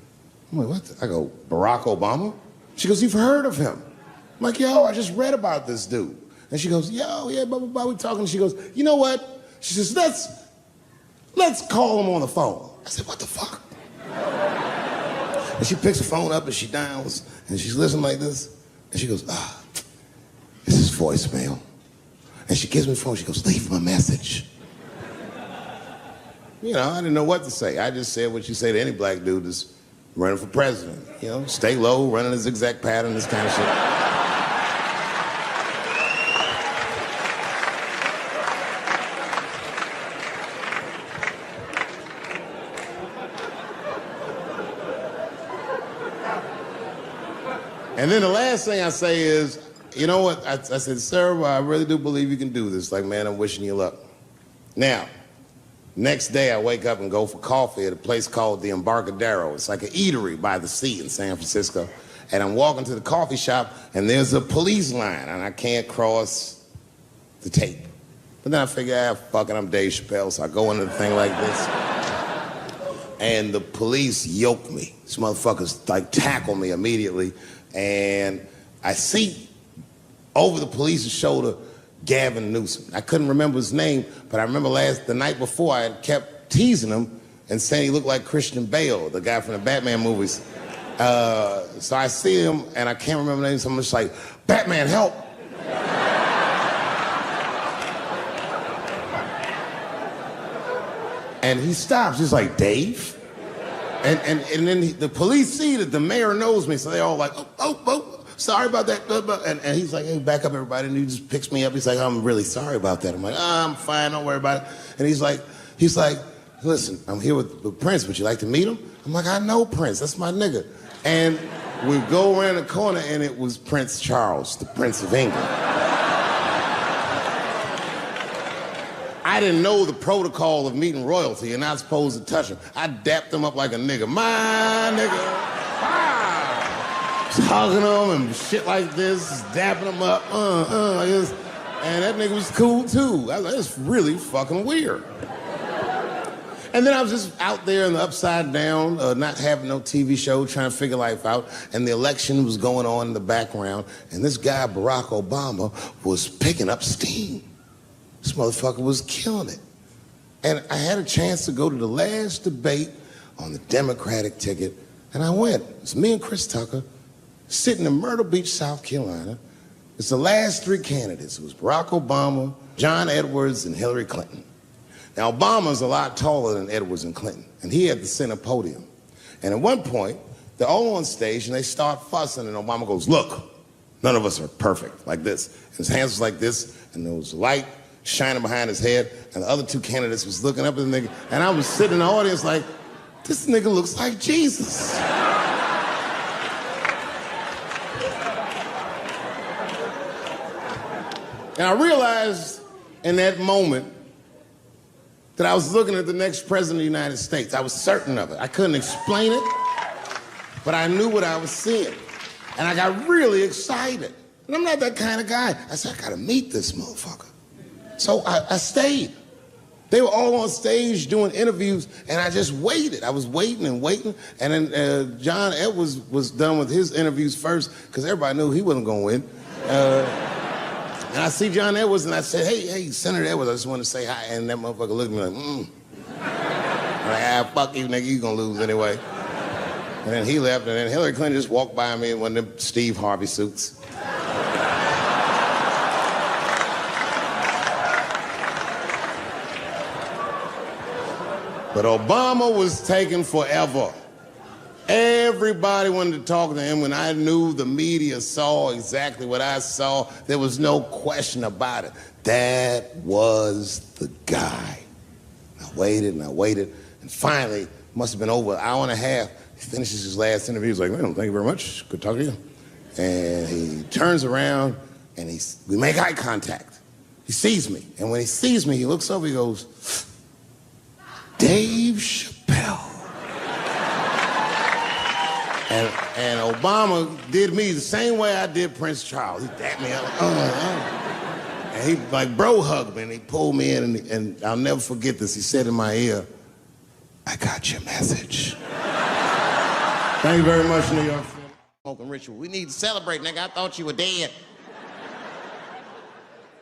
I'm like, what? I go, Barack Obama? She goes, you've heard of him? I'm like, yo, I just read about this dude. And she goes, yo, yeah, blah, blah, blah, we talking. She goes, you know what? She says, let's call him on the phone. I said, what the fuck? And she picks the phone up and she dials and she's listening like this. And she goes, this is voicemail. And she gives me the phone, she goes, leave him a message. You know, I didn't know what to say. I just said what you say to any black dude that's running for president. You know, stay low, running a zigzag pattern, this kind of shit. And then the last thing I say is, you know what? I said, sir, I really do believe you can do this. Like, man, I'm wishing you luck. Now, next day I wake up and go for coffee at a place called the Embarcadero. It's like an eatery by the sea in San Francisco. And I'm walking to the coffee shop and there's a police line and I can't cross the tape. But then I figure, fuck it, I'm Dave Chappelle, so I go into the thing like this. And the police yoke me. These motherfuckers like tackle me immediately. And I see over the police's shoulder Gavin Newsom. I couldn't remember his name, but I remember the night before I had kept teasing him and saying he looked like Christian Bale, the guy from the Batman movies. So I see him and I can't remember the name, so I'm just like, Batman, help! And he stops, he's like, Dave? And then the police see that the mayor knows me, so they're all like, oh, sorry about that. And he's like, hey, back up, everybody. And he just picks me up. He's like, I'm really sorry about that. I'm like, I'm fine, don't worry about it. And he's like, listen, I'm here with Prince. Would you like to meet him? I'm like, I know Prince. That's my nigga. And we go around the corner, and it was Prince Charles, the Prince of England. I didn't know the protocol of meeting royalty. You're not supposed to touch him. I dapped him up like a nigga. My nigga. Just hugging him and shit like this, dapping him up, like this. And that nigga was cool too. I was like, that's really fucking weird. And then I was just out there in the upside down, not having no TV show, trying to figure life out. And the election was going on in the background. And this guy, Barack Obama, was picking up steam. This motherfucker was killing it. And I had a chance to go to the last debate on the Democratic ticket, and I went. It's me and Chris Tucker sitting in Myrtle Beach, South Carolina. It's the last three candidates. It was Barack Obama, John Edwards, and Hillary Clinton. Now, Obama's a lot taller than Edwards and Clinton, and he had the center podium. And at one point, they're all on stage, and they start fussing, and Obama goes, look, none of us are perfect, like this. And his hands was like this, and there was light shining behind his head, and the other two candidates was looking up at the nigga, and I was sitting in the audience like, this nigga looks like Jesus. And I realized in that moment that I was looking at the next president of the United States. I was certain of it. I couldn't explain it, but I knew what I was seeing. And I got really excited. And I'm not that kind of guy. I said, I gotta meet this motherfucker. So I stayed. They were all on stage doing interviews, and I just waited. I was waiting and waiting, and then John Edwards was done with his interviews first, because everybody knew he wasn't gonna win. And I see John Edwards, and I said, hey, Senator Edwards, I just want to say hi. And that motherfucker looked at me like, I'm like, fuck you, nigga, you gonna lose anyway. And then he left, and then Hillary Clinton just walked by me in one of them Steve Harvey suits. But Obama was taking forever. Everybody wanted to talk to him. When I knew the media saw exactly what I saw, there was no question about it. That was the guy. I waited and I waited, and finally, must have been over an hour and a half, he finishes his last interview. He's like, well, thank you very much. Good talking to you. And he turns around, and we make eye contact. He sees me, and when he sees me, he looks over, he goes, Dave Chappelle. And Obama did me the same way I did Prince Charles. He dapped me up, and he like bro hugged me, and he pulled me in, and I'll never forget this. He said in my ear, I got your message. Thank you very much, New York. smoking ritual. We need to celebrate, nigga. I thought you were dead.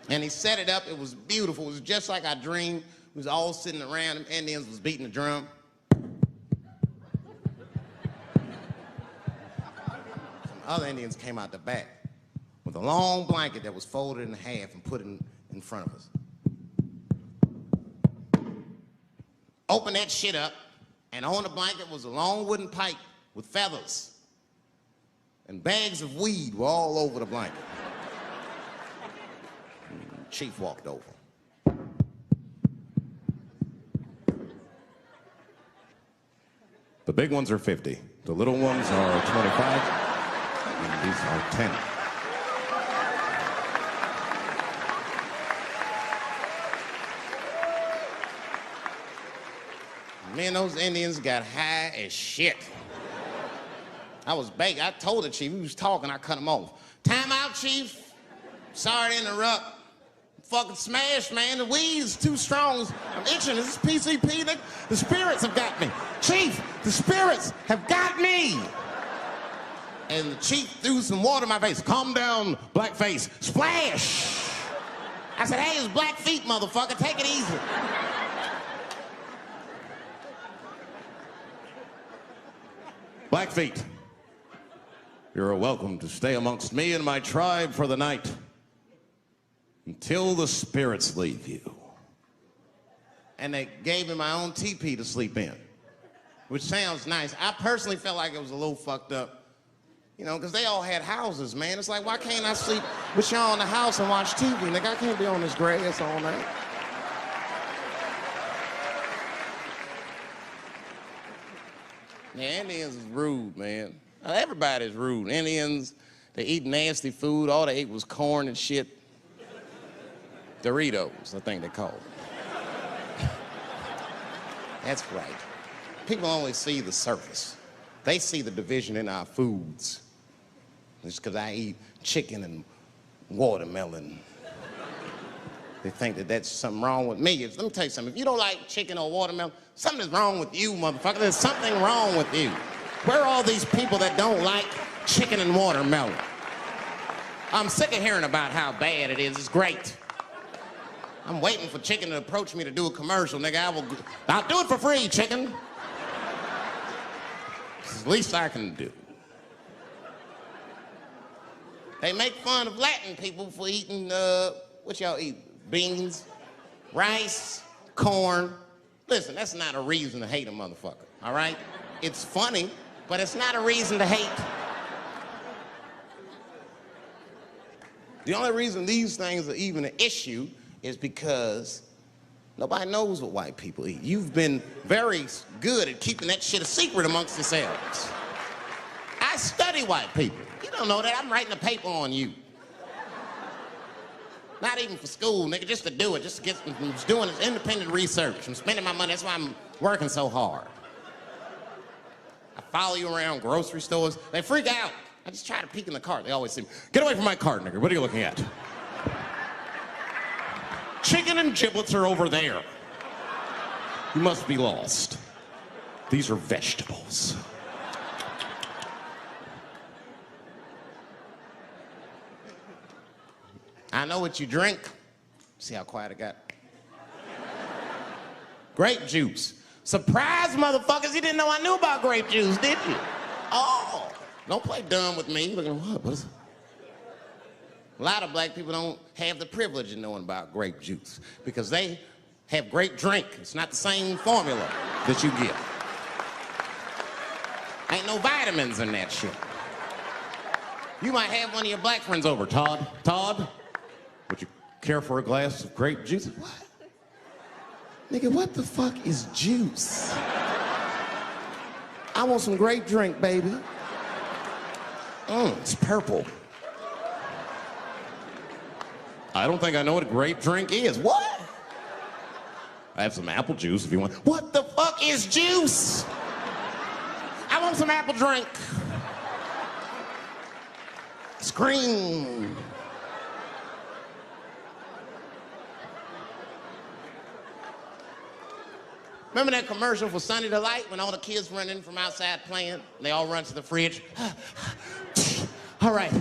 And he set it up. It was beautiful. It was just like I dreamed. We was all sitting around. Them Indians was beating the drum. Some other Indians came out the back with a long blanket that was folded in half and put in front of us. Open that shit up, and on the blanket was a long wooden pipe with feathers. And bags of weed were all over the blanket. Chief walked over. The big ones are 50. The little ones are 25. And these are 10. Me and those Indians got high as shit. I was begging. I told the chief, he was talking, I cut him off. Time out, chief. Sorry to interrupt. Fucking smashed, man. The weed's too strong. I'm itching. This is PCP. The spirits have got me. Chief, the spirits have got me. And the chief threw some water in my face. Calm down, blackface. Splash. I said, hey, it's black feet, motherfucker. Take it easy. Blackfeet, you're welcome to stay amongst me and my tribe for the night until the spirits leave you. And they gave me my own teepee to sleep in, which sounds nice. I personally felt like it was a little fucked up, you know, because they all had houses, man. It's like, why can't I sleep with y'all in the house and watch TV? Nigga, I can't be on this grass all night. Yeah, Indians is rude, man. Everybody's rude. Indians, they eat nasty food. All they ate was corn and shit. Doritos, I think they call it. That's right. People only see the surface. They see the division in our foods. Just because I eat chicken and watermelon. They think that that's something wrong with me. Let me tell you something. If you don't like chicken or watermelon, something is wrong with you, motherfucker. There's something wrong with you. Where are all these people that don't like chicken and watermelon? I'm sick of hearing about how bad it is. It's great. I'm waiting for chicken to approach me to do a commercial, nigga. I'll do it for free, chicken. It's the least I can do. They make fun of Latin people for eating, what y'all eat? Beans, rice, corn. Listen, that's not a reason to hate a motherfucker, all right? It's funny, but it's not a reason to hate. The only reason these things are even an issue is because nobody knows what white people eat. You've been very good at keeping that shit a secret amongst yourselves. I study white people. You don't know that. I'm writing a paper on you. Not even for school, nigga, just to do it, just to get, I'm just doing this independent research. I'm spending my money, that's why I'm working so hard. I follow you around grocery stores. They freak out. I just try to peek in the cart. They always say, get away from my cart, nigga. What are you looking at? Chicken and giblets are over there. You must be lost. These are vegetables. I know what you drink. See how quiet it got? Grape juice. Surprise, motherfuckers, you didn't know I knew about grape juice, did you? Oh, don't play dumb with me. Looking at what is it? A lot of black people don't have the privilege of knowing about grape juice because they have grape drink. It's not the same formula that you get. Ain't no vitamins in that shit. You might have one of your black friends over, Todd. Todd, would you care for a glass of grape juice? What? Nigga, what the fuck is juice? I want some grape drink, baby. It's purple. I don't think I know what a grape drink is. What? I have some apple juice if you want. What the fuck is juice? I want some apple drink. Scream. Remember that commercial for Sunny Delight when all the kids run in from outside playing? They all run to the fridge. All right,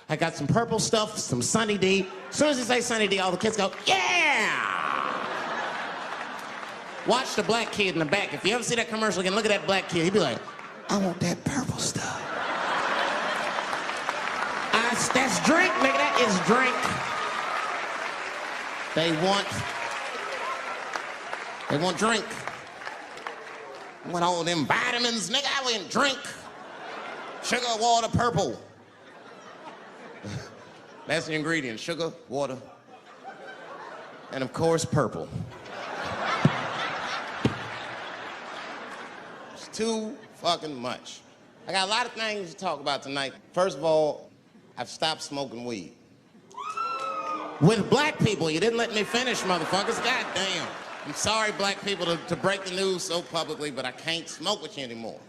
I got some purple stuff, some Sunny D. As soon as you say Sunny D, all the kids go, yeah! Watch the black kid in the back. If you ever see that commercial again, look at that black kid. He'd be like, I want that purple stuff. That's drink, nigga, that is drink. They want drink. I want all them vitamins, nigga, I want drink. Sugar, water, purple. That's the ingredient, sugar, water, and of course, purple. It's too fucking much. I got a lot of things to talk about tonight. First of all, I've stopped smoking weed. With black people, you didn't let me finish, motherfuckers. God damn. I'm sorry, black people, to break the news so publicly, but I can't smoke with you anymore.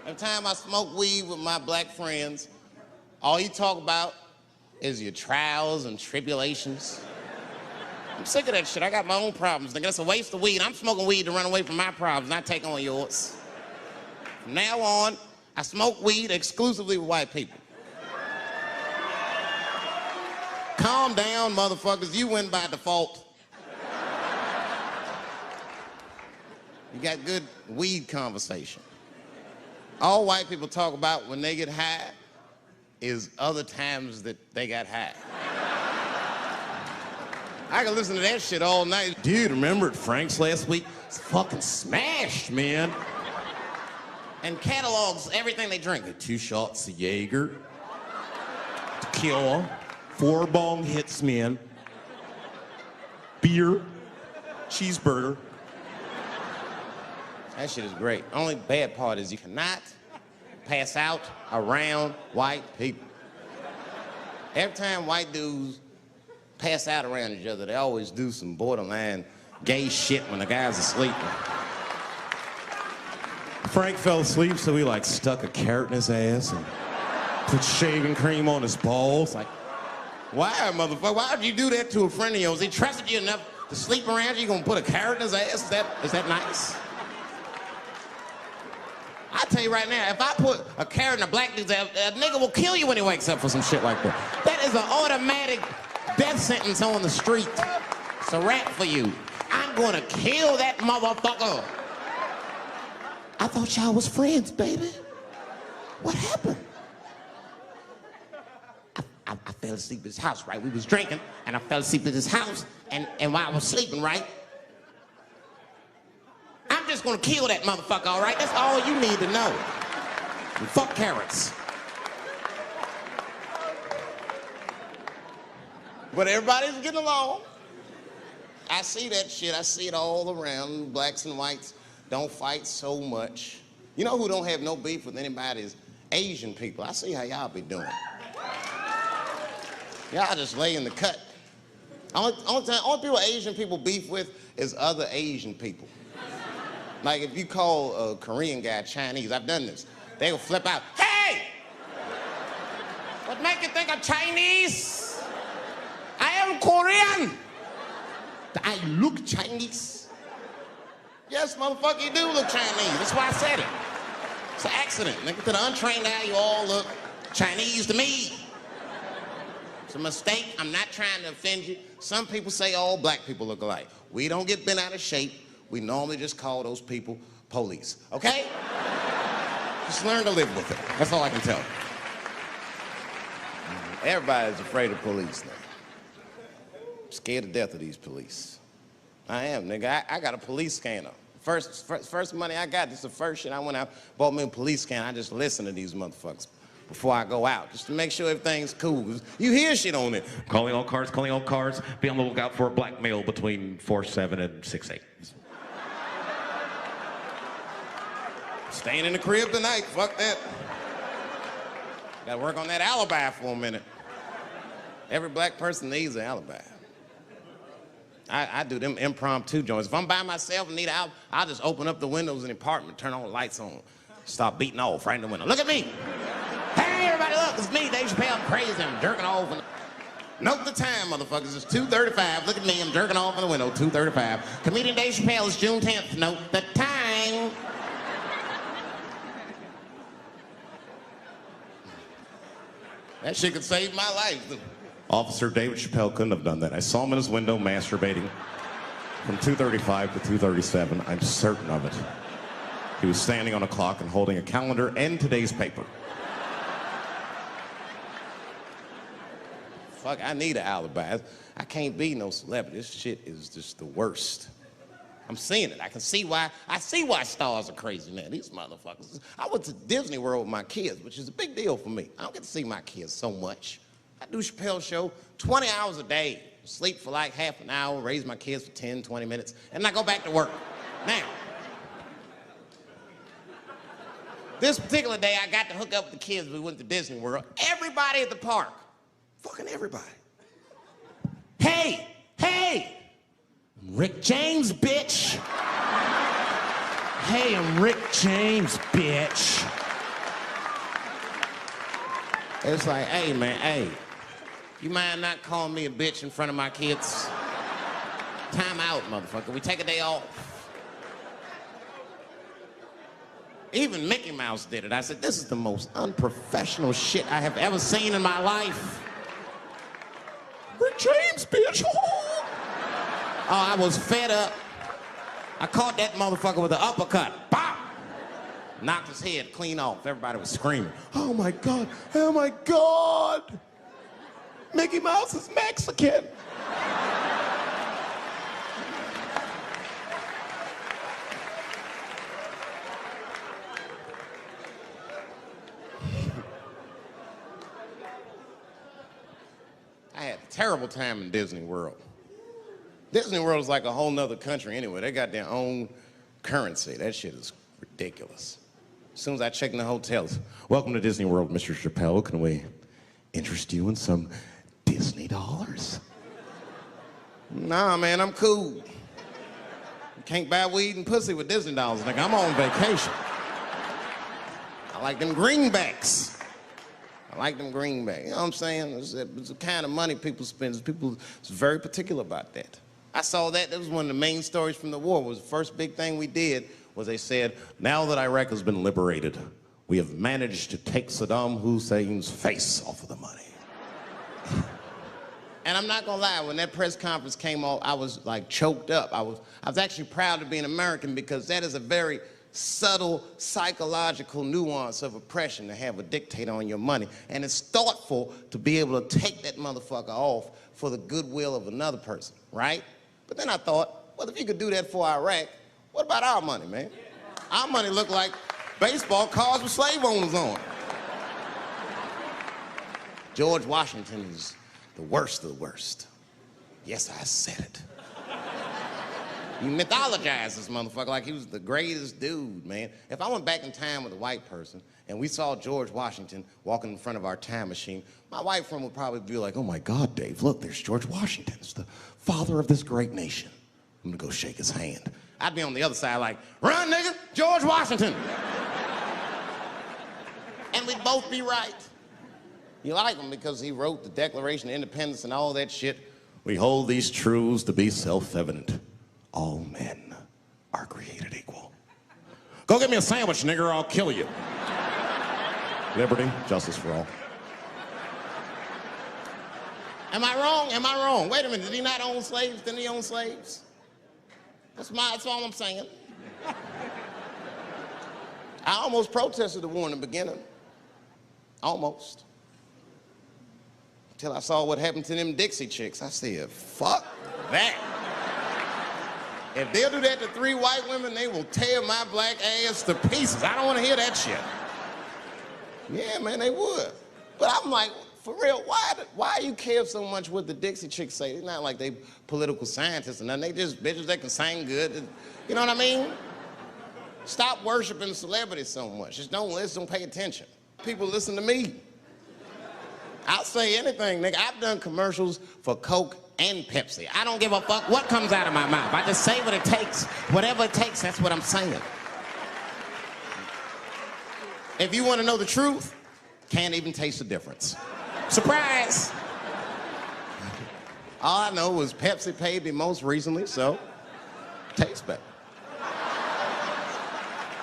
Every time I smoke weed with my black friends, all you talk about is your trials and tribulations. I'm sick of that shit. I got my own problems. Nigga, that's a waste of weed. I'm smoking weed to run away from my problems, not take on yours. From now on, I smoke weed exclusively with white people. Calm down, motherfuckers. You win by default. You got good weed conversation. All white people talk about when they get high is other times that they got high. I can listen to that shit all night. Dude, remember at Frank's last week? It's fucking smashed, man. And catalogs everything they drink. 2 shots of Jaeger, tequila, 4 bong hits, man, beer, cheeseburger. That shit is great. Only bad part is you cannot pass out around white people. Every time white dudes pass out around each other, they always do some borderline gay shit when the guy's asleep. Frank fell asleep, so he stuck a carrot in his ass and put shaving cream on his balls. Why, motherfucker? Why would you do that to a friend of yours? He trusted you enough to sleep around you, you gonna put a carrot in his ass? Is that nice? I tell you right now, if I put a carrot in a black dude's ass, a nigga will kill you when he wakes up for some shit like that. That is an automatic death sentence on the street. It's a rap for you. I'm gonna kill that motherfucker. I thought y'all was friends, baby. What happened? I fell asleep at his house, right? We was drinking, and I fell asleep at his house, and while I was sleeping, right? I'm just gonna kill that motherfucker, all right? That's all you need to know. And fuck carrots. But everybody's getting along. I see that shit. I see it all around. Blacks and whites don't fight so much. You know who don't have no beef with anybody is Asian people. I see how y'all be doing. Y'all just lay in the cut. Only people Asian people beef with is other Asian people. Like if you call a Korean guy Chinese, I've done this. They will flip out. Hey! What make you think I'm Chinese? I am Korean. I look Chinese. Yes, motherfucker, you do look Chinese. That's why I said it. It's an accident. Nigga, to the untrained eye, you all look Chinese to me. It's a mistake. I'm not trying to offend you. Some people say all black people look alike. We don't get bent out of shape. We normally just call those people police, okay? Just learn to live with it. That's all I can tell you. Everybody's afraid of police now. I'm scared to death of these police. I am, nigga. I got a police scanner. First money I got, this is the first shit I went out, bought me a police scanner. I just listen to these motherfuckers before I go out, just to make sure everything's cool. You hear shit on it. Calling all cars, be on the lookout for a black male between 4'7" and 6'8". Staying in the crib tonight, fuck that. Gotta work on that alibi for a minute. Every black person needs an alibi. I do them impromptu joints. If I'm by myself and need an alibi, I'll just open up the windows in the apartment, turn all the lights on, start beating off right in the window. Look at me. Hey, everybody, look, it's me, Dave Chappelle. I'm crazy, I'm jerking off. Note the time, motherfuckers. It's 2:35. Look at me, I'm jerking off in the window, 2:35. Comedian Dave Chappelle is June 10th. Note the time. That shit could save my life. Officer David Chappelle couldn't have done that. I saw him in his window masturbating from 2:35 to 2:37. I'm certain of it. He was standing on a clock and holding a calendar and today's paper. Fuck, I need an alibi. I can't be no celebrity. This shit is just the worst. I'm seeing it. I see why stars are crazy now. These motherfuckers. I went to Disney World with my kids, which is a big deal for me. I don't get to see my kids so much. I do Chappelle show 20 hours a day, sleep for like half an hour, raise my kids for 10, 20 minutes, and I go back to work. Now, this particular day, I got to hook up with the kids. We went to Disney World. Everybody at the park, fucking everybody. Hey, Rick James, bitch. Hey, I'm Rick James, bitch. It's like, hey, man, hey. You mind not calling me a bitch in front of my kids? Time out, motherfucker. We take a day off. Even Mickey Mouse did it. I said, this is the most unprofessional shit I have ever seen in my life. Rick James, bitch. Oh, I was fed up. I caught that motherfucker with an uppercut. Bop! Knocked his head clean off. Everybody was screaming. Oh my God, oh my God. Mickey Mouse is Mexican. I had a terrible time in Disney World. Disney World is like a whole nother country anyway. They got their own currency. That shit is ridiculous. As soon as I check in the hotels, welcome to Disney World, Mr. Chappelle. Can we interest you in some Disney dollars? Nah, man, I'm cool. You can't buy weed and pussy with Disney dollars, nigga. I'm on vacation. I like them greenbacks. I like them greenbacks. You know what I'm saying? It's the kind of money people spend. People is very particular about that. I saw that. That was one of the main stories from the war. Was the first big thing we did was they said, now that Iraq has been liberated, we have managed to take Saddam Hussein's face off of the money. And I'm not gonna lie, when that press conference came off, I was like choked up. I was actually proud to be an American because that is a very subtle psychological nuance of oppression to have a dictator on your money. And it's thoughtful to be able to take that motherfucker off for the goodwill of another person, right? But then I thought, well, if you could do that for Iraq, what about our money, man? Our money looked like baseball cards with slave owners on. George Washington is the worst of the worst. Yes, I said it. You mythologize this motherfucker like he was the greatest dude, man. If I went back in time with a white person and we saw George Washington walking in front of our time machine, my white friend would probably be like, oh my God, Dave, look, there's George Washington. It's the father of this great nation. I'm gonna go shake his hand. I'd be on the other side like, run, nigga, George Washington. And we'd both be right. You like him because he wrote the Declaration of Independence and all that shit. We hold these truths to be self-evident. All men are created equal. Go get me a sandwich, nigger, or I'll kill you. Liberty, justice for all. Am I wrong? Am I wrong? Wait a minute, did he not own slaves? Didn't he own slaves? That's all I'm saying. I almost protested the war in the beginning. Almost. Until I saw what happened to them Dixie chicks. I said, fuck that. If they'll do that to 3 white women, they will tear my black ass to pieces. I don't want to hear that shit. Yeah, man, they would. But I'm like, for real, why you care so much what the Dixie chicks say? It's not like they political scientists or nothing. They just bitches that can sing good. You know what I mean? Stop worshiping celebrities so much. Just don't listen, don't pay attention. People listen to me. I'll say anything, nigga. I've done commercials for Coke and Pepsi. I don't give a fuck what comes out of my mouth. I just say what it takes. Whatever it takes, that's what I'm saying. If you want to know the truth, can't even taste the difference. Surprise! All I know was Pepsi paid me most recently, so tastes better.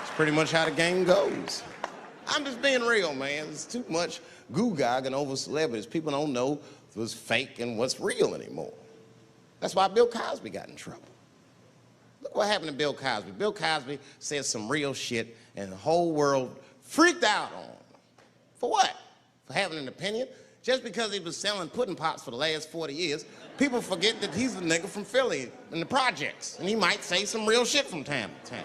It's pretty much how the game goes. I'm just being real, man. There's too much goo-gagging over celebrities. People don't know what's fake and what's real anymore. That's why Bill Cosby got in trouble. Look what happened to Bill Cosby. Bill Cosby said some real shit, and the whole world freaked out on him. For what? For having an opinion? Just because he was selling pudding pops for the last 40 years, people forget that he's a nigga from Philly in the projects, and he might say some real shit from time to time.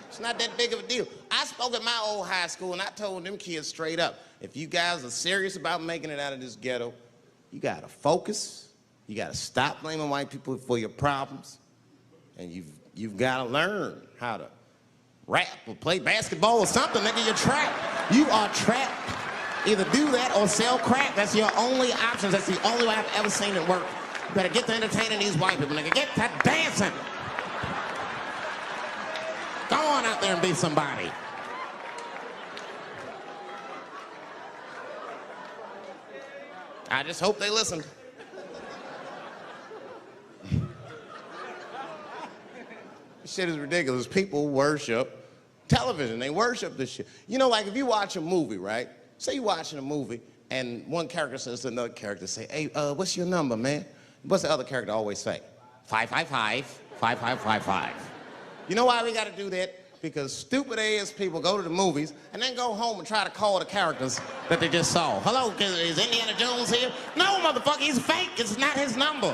It's not that big of a deal. I spoke at my old high school, and I told them kids straight up, if you guys are serious about making it out of this ghetto, you gotta focus, you gotta stop blaming white people for your problems, and you've gotta learn how to rap or play basketball or something, nigga. You're trapped. You are trapped. Either do that or sell crack. That's your only options. That's the only way I've ever seen it work. You better get to entertaining these white people, nigga. Get to dancing. Go on out there and be somebody. I just hope they listened. This shit is ridiculous. People worship television. They worship this shit. You know, like if you watch a movie, right? Say you're watching a movie and one character says to another character, say, hey, what's your number, man? What's the other character always say? 555, 5555. You know why we gotta do that? Because stupid ass people go to the movies and then go home and try to call the characters that they just saw. Hello, is Indiana Jones here? No, motherfucker, he's fake. It's not his number.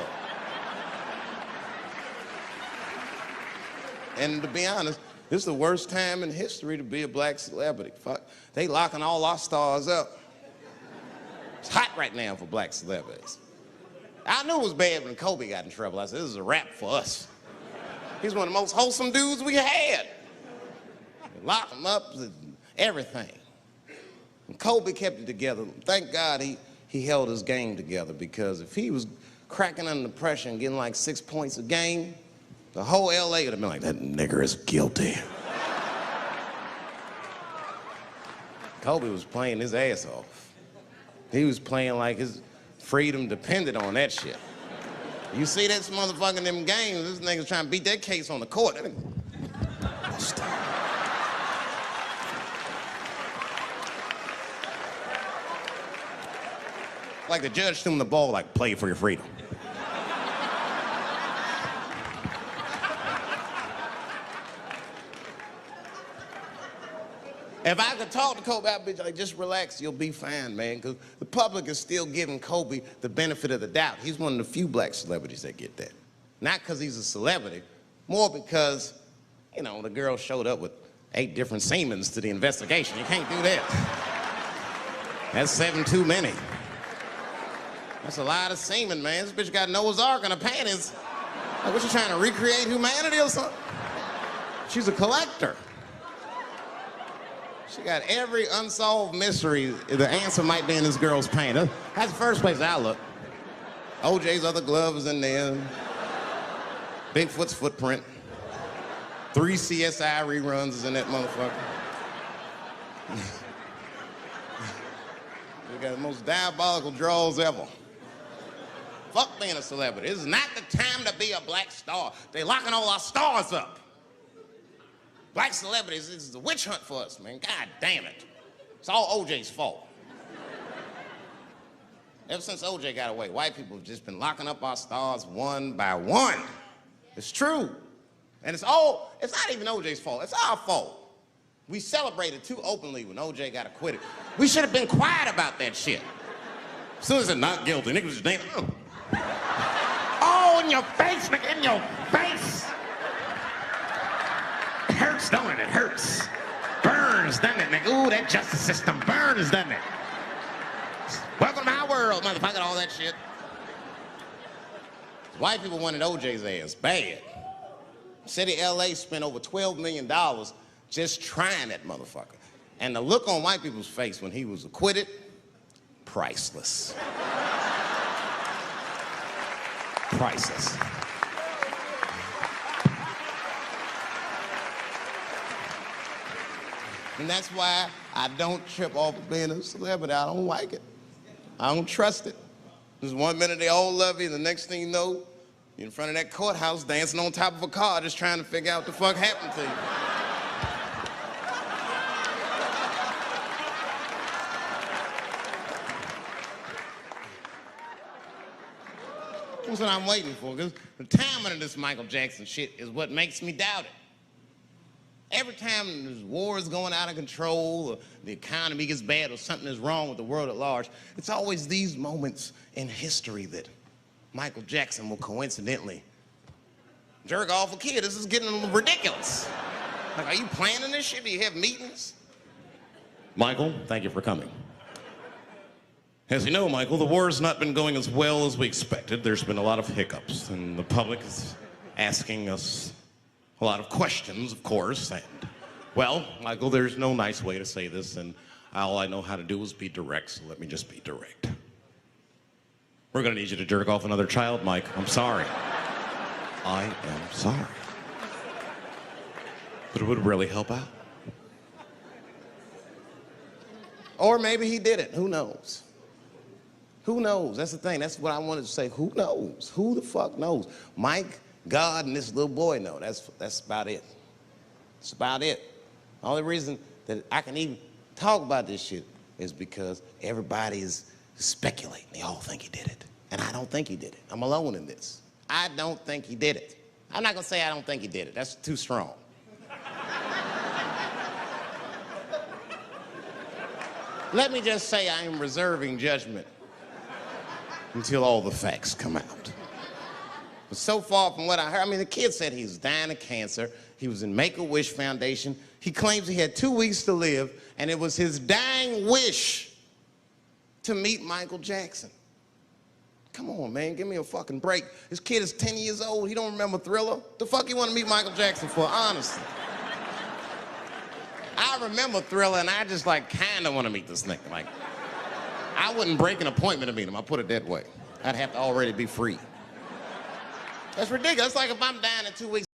And to be honest, this is the worst time in history to be a black celebrity. Fuck, they locking all our stars up. It's hot right now for black celebrities. I knew it was bad when Kobe got in trouble. I said, this is a wrap for us. He's one of the most wholesome dudes we had. They locked him up and everything. And Kobe kept it together. Thank God he held his game together, because if he was cracking under pressure and getting like 6 points a game, the whole LA would have been like, that nigger is guilty. Kobe was playing his ass off. He was playing like his freedom depended on that shit. You see this motherfucker in them games, this nigga's trying to beat that case on the court. Like the judge threw him the ball, like, play for your freedom. If I could talk to Kobe, I'd be like, just relax, you'll be fine, man, because the public is still giving Kobe the benefit of the doubt. He's one of the few black celebrities that get that. Not because he's a celebrity, more because, you know, the girl showed up with 8 different semens to the investigation. You can't do that. That's 7 too many. That's a lot of semen, man. This bitch got Noah's Ark in her panties. Like, what, you trying to recreate humanity or something? She's a collector. She got every unsolved mystery. The answer might be in this girl's paint. That's the first place I look. OJ's other glove is in there. Bigfoot's footprint. 3 CSI reruns is in that motherfucker. We got the most diabolical draws ever. Fuck being a celebrity. This is not the time to be a black star. They locking all our stars up. Black celebrities, this is a witch hunt for us, man. God damn it. It's all OJ's fault. Ever since OJ got away, white people have just been locking up our stars one by one. It's true. And it's not even OJ's fault, it's our fault. We celebrated too openly when OJ got acquitted. We should have been quiet about that shit. As soon as it's not guilty, niggas just damn. Oh, in your face, nigga, in your face. It hurts, don't it? It hurts. Burns, doesn't it, nigga? Ooh, that justice system burns, doesn't it? Welcome to my world, motherfucker, all that shit. White people wanted OJ's ass bad. City of LA spent over $12 million just trying that motherfucker. And the look on white people's face when he was acquitted, priceless. Priceless. And that's why I don't trip off of being a celebrity. I don't like it. I don't trust it. Just 1 minute they all love you, and the next thing you know, you're in front of that courthouse dancing on top of a car just trying to figure out what the fuck happened to you. That's what I'm waiting for, because the timing of this Michael Jackson shit is what makes me doubt it. Every time there's wars going out of control, or the economy gets bad, or something is wrong with the world at large, it's always these moments in history that Michael Jackson will coincidentally jerk off a kid. This is getting a little ridiculous. Like, are you planning this shit? Do you have meetings? Michael, thank you for coming. As you know, Michael, the war has not been going as well as we expected. There's been a lot of hiccups, and the public is asking us a lot of questions, of course. And, well, Michael, there's no nice way to say this, and all I know how to do is be direct, so let me just be direct. We're gonna need you to jerk off another child, Mike. I'm sorry. I am sorry. But it would really help out. Or maybe he did it. Who knows? Who knows? That's the thing. That's what I wanted to say. Who knows? Who the fuck knows? Mike, God, and this little boy know. That's about it. That's about it. The only reason that I can even talk about this shit is because everybody is speculating. They all think he did it. And I don't think he did it. I'm alone in this. I don't think he did it. I'm not gonna say I don't think he did it. That's too strong. Let me just say I am reserving judgment until all the facts come out. But so far from what I heard, I mean, the kid said he was dying of cancer. He was in Make-A-Wish Foundation. He claims he had 2 weeks to live, and it was his dying wish to meet Michael Jackson. Come on, man, give me a fucking break. This kid is 10 years old. He don't remember Thriller. The fuck you want to meet Michael Jackson for, honestly? I remember Thriller, and I just, like, kind of want to meet this nigga. Like, I wouldn't break an appointment to meet him. I'll put it that way. I'd have to already be free. That's ridiculous. That's like if I'm dying in 2 weeks.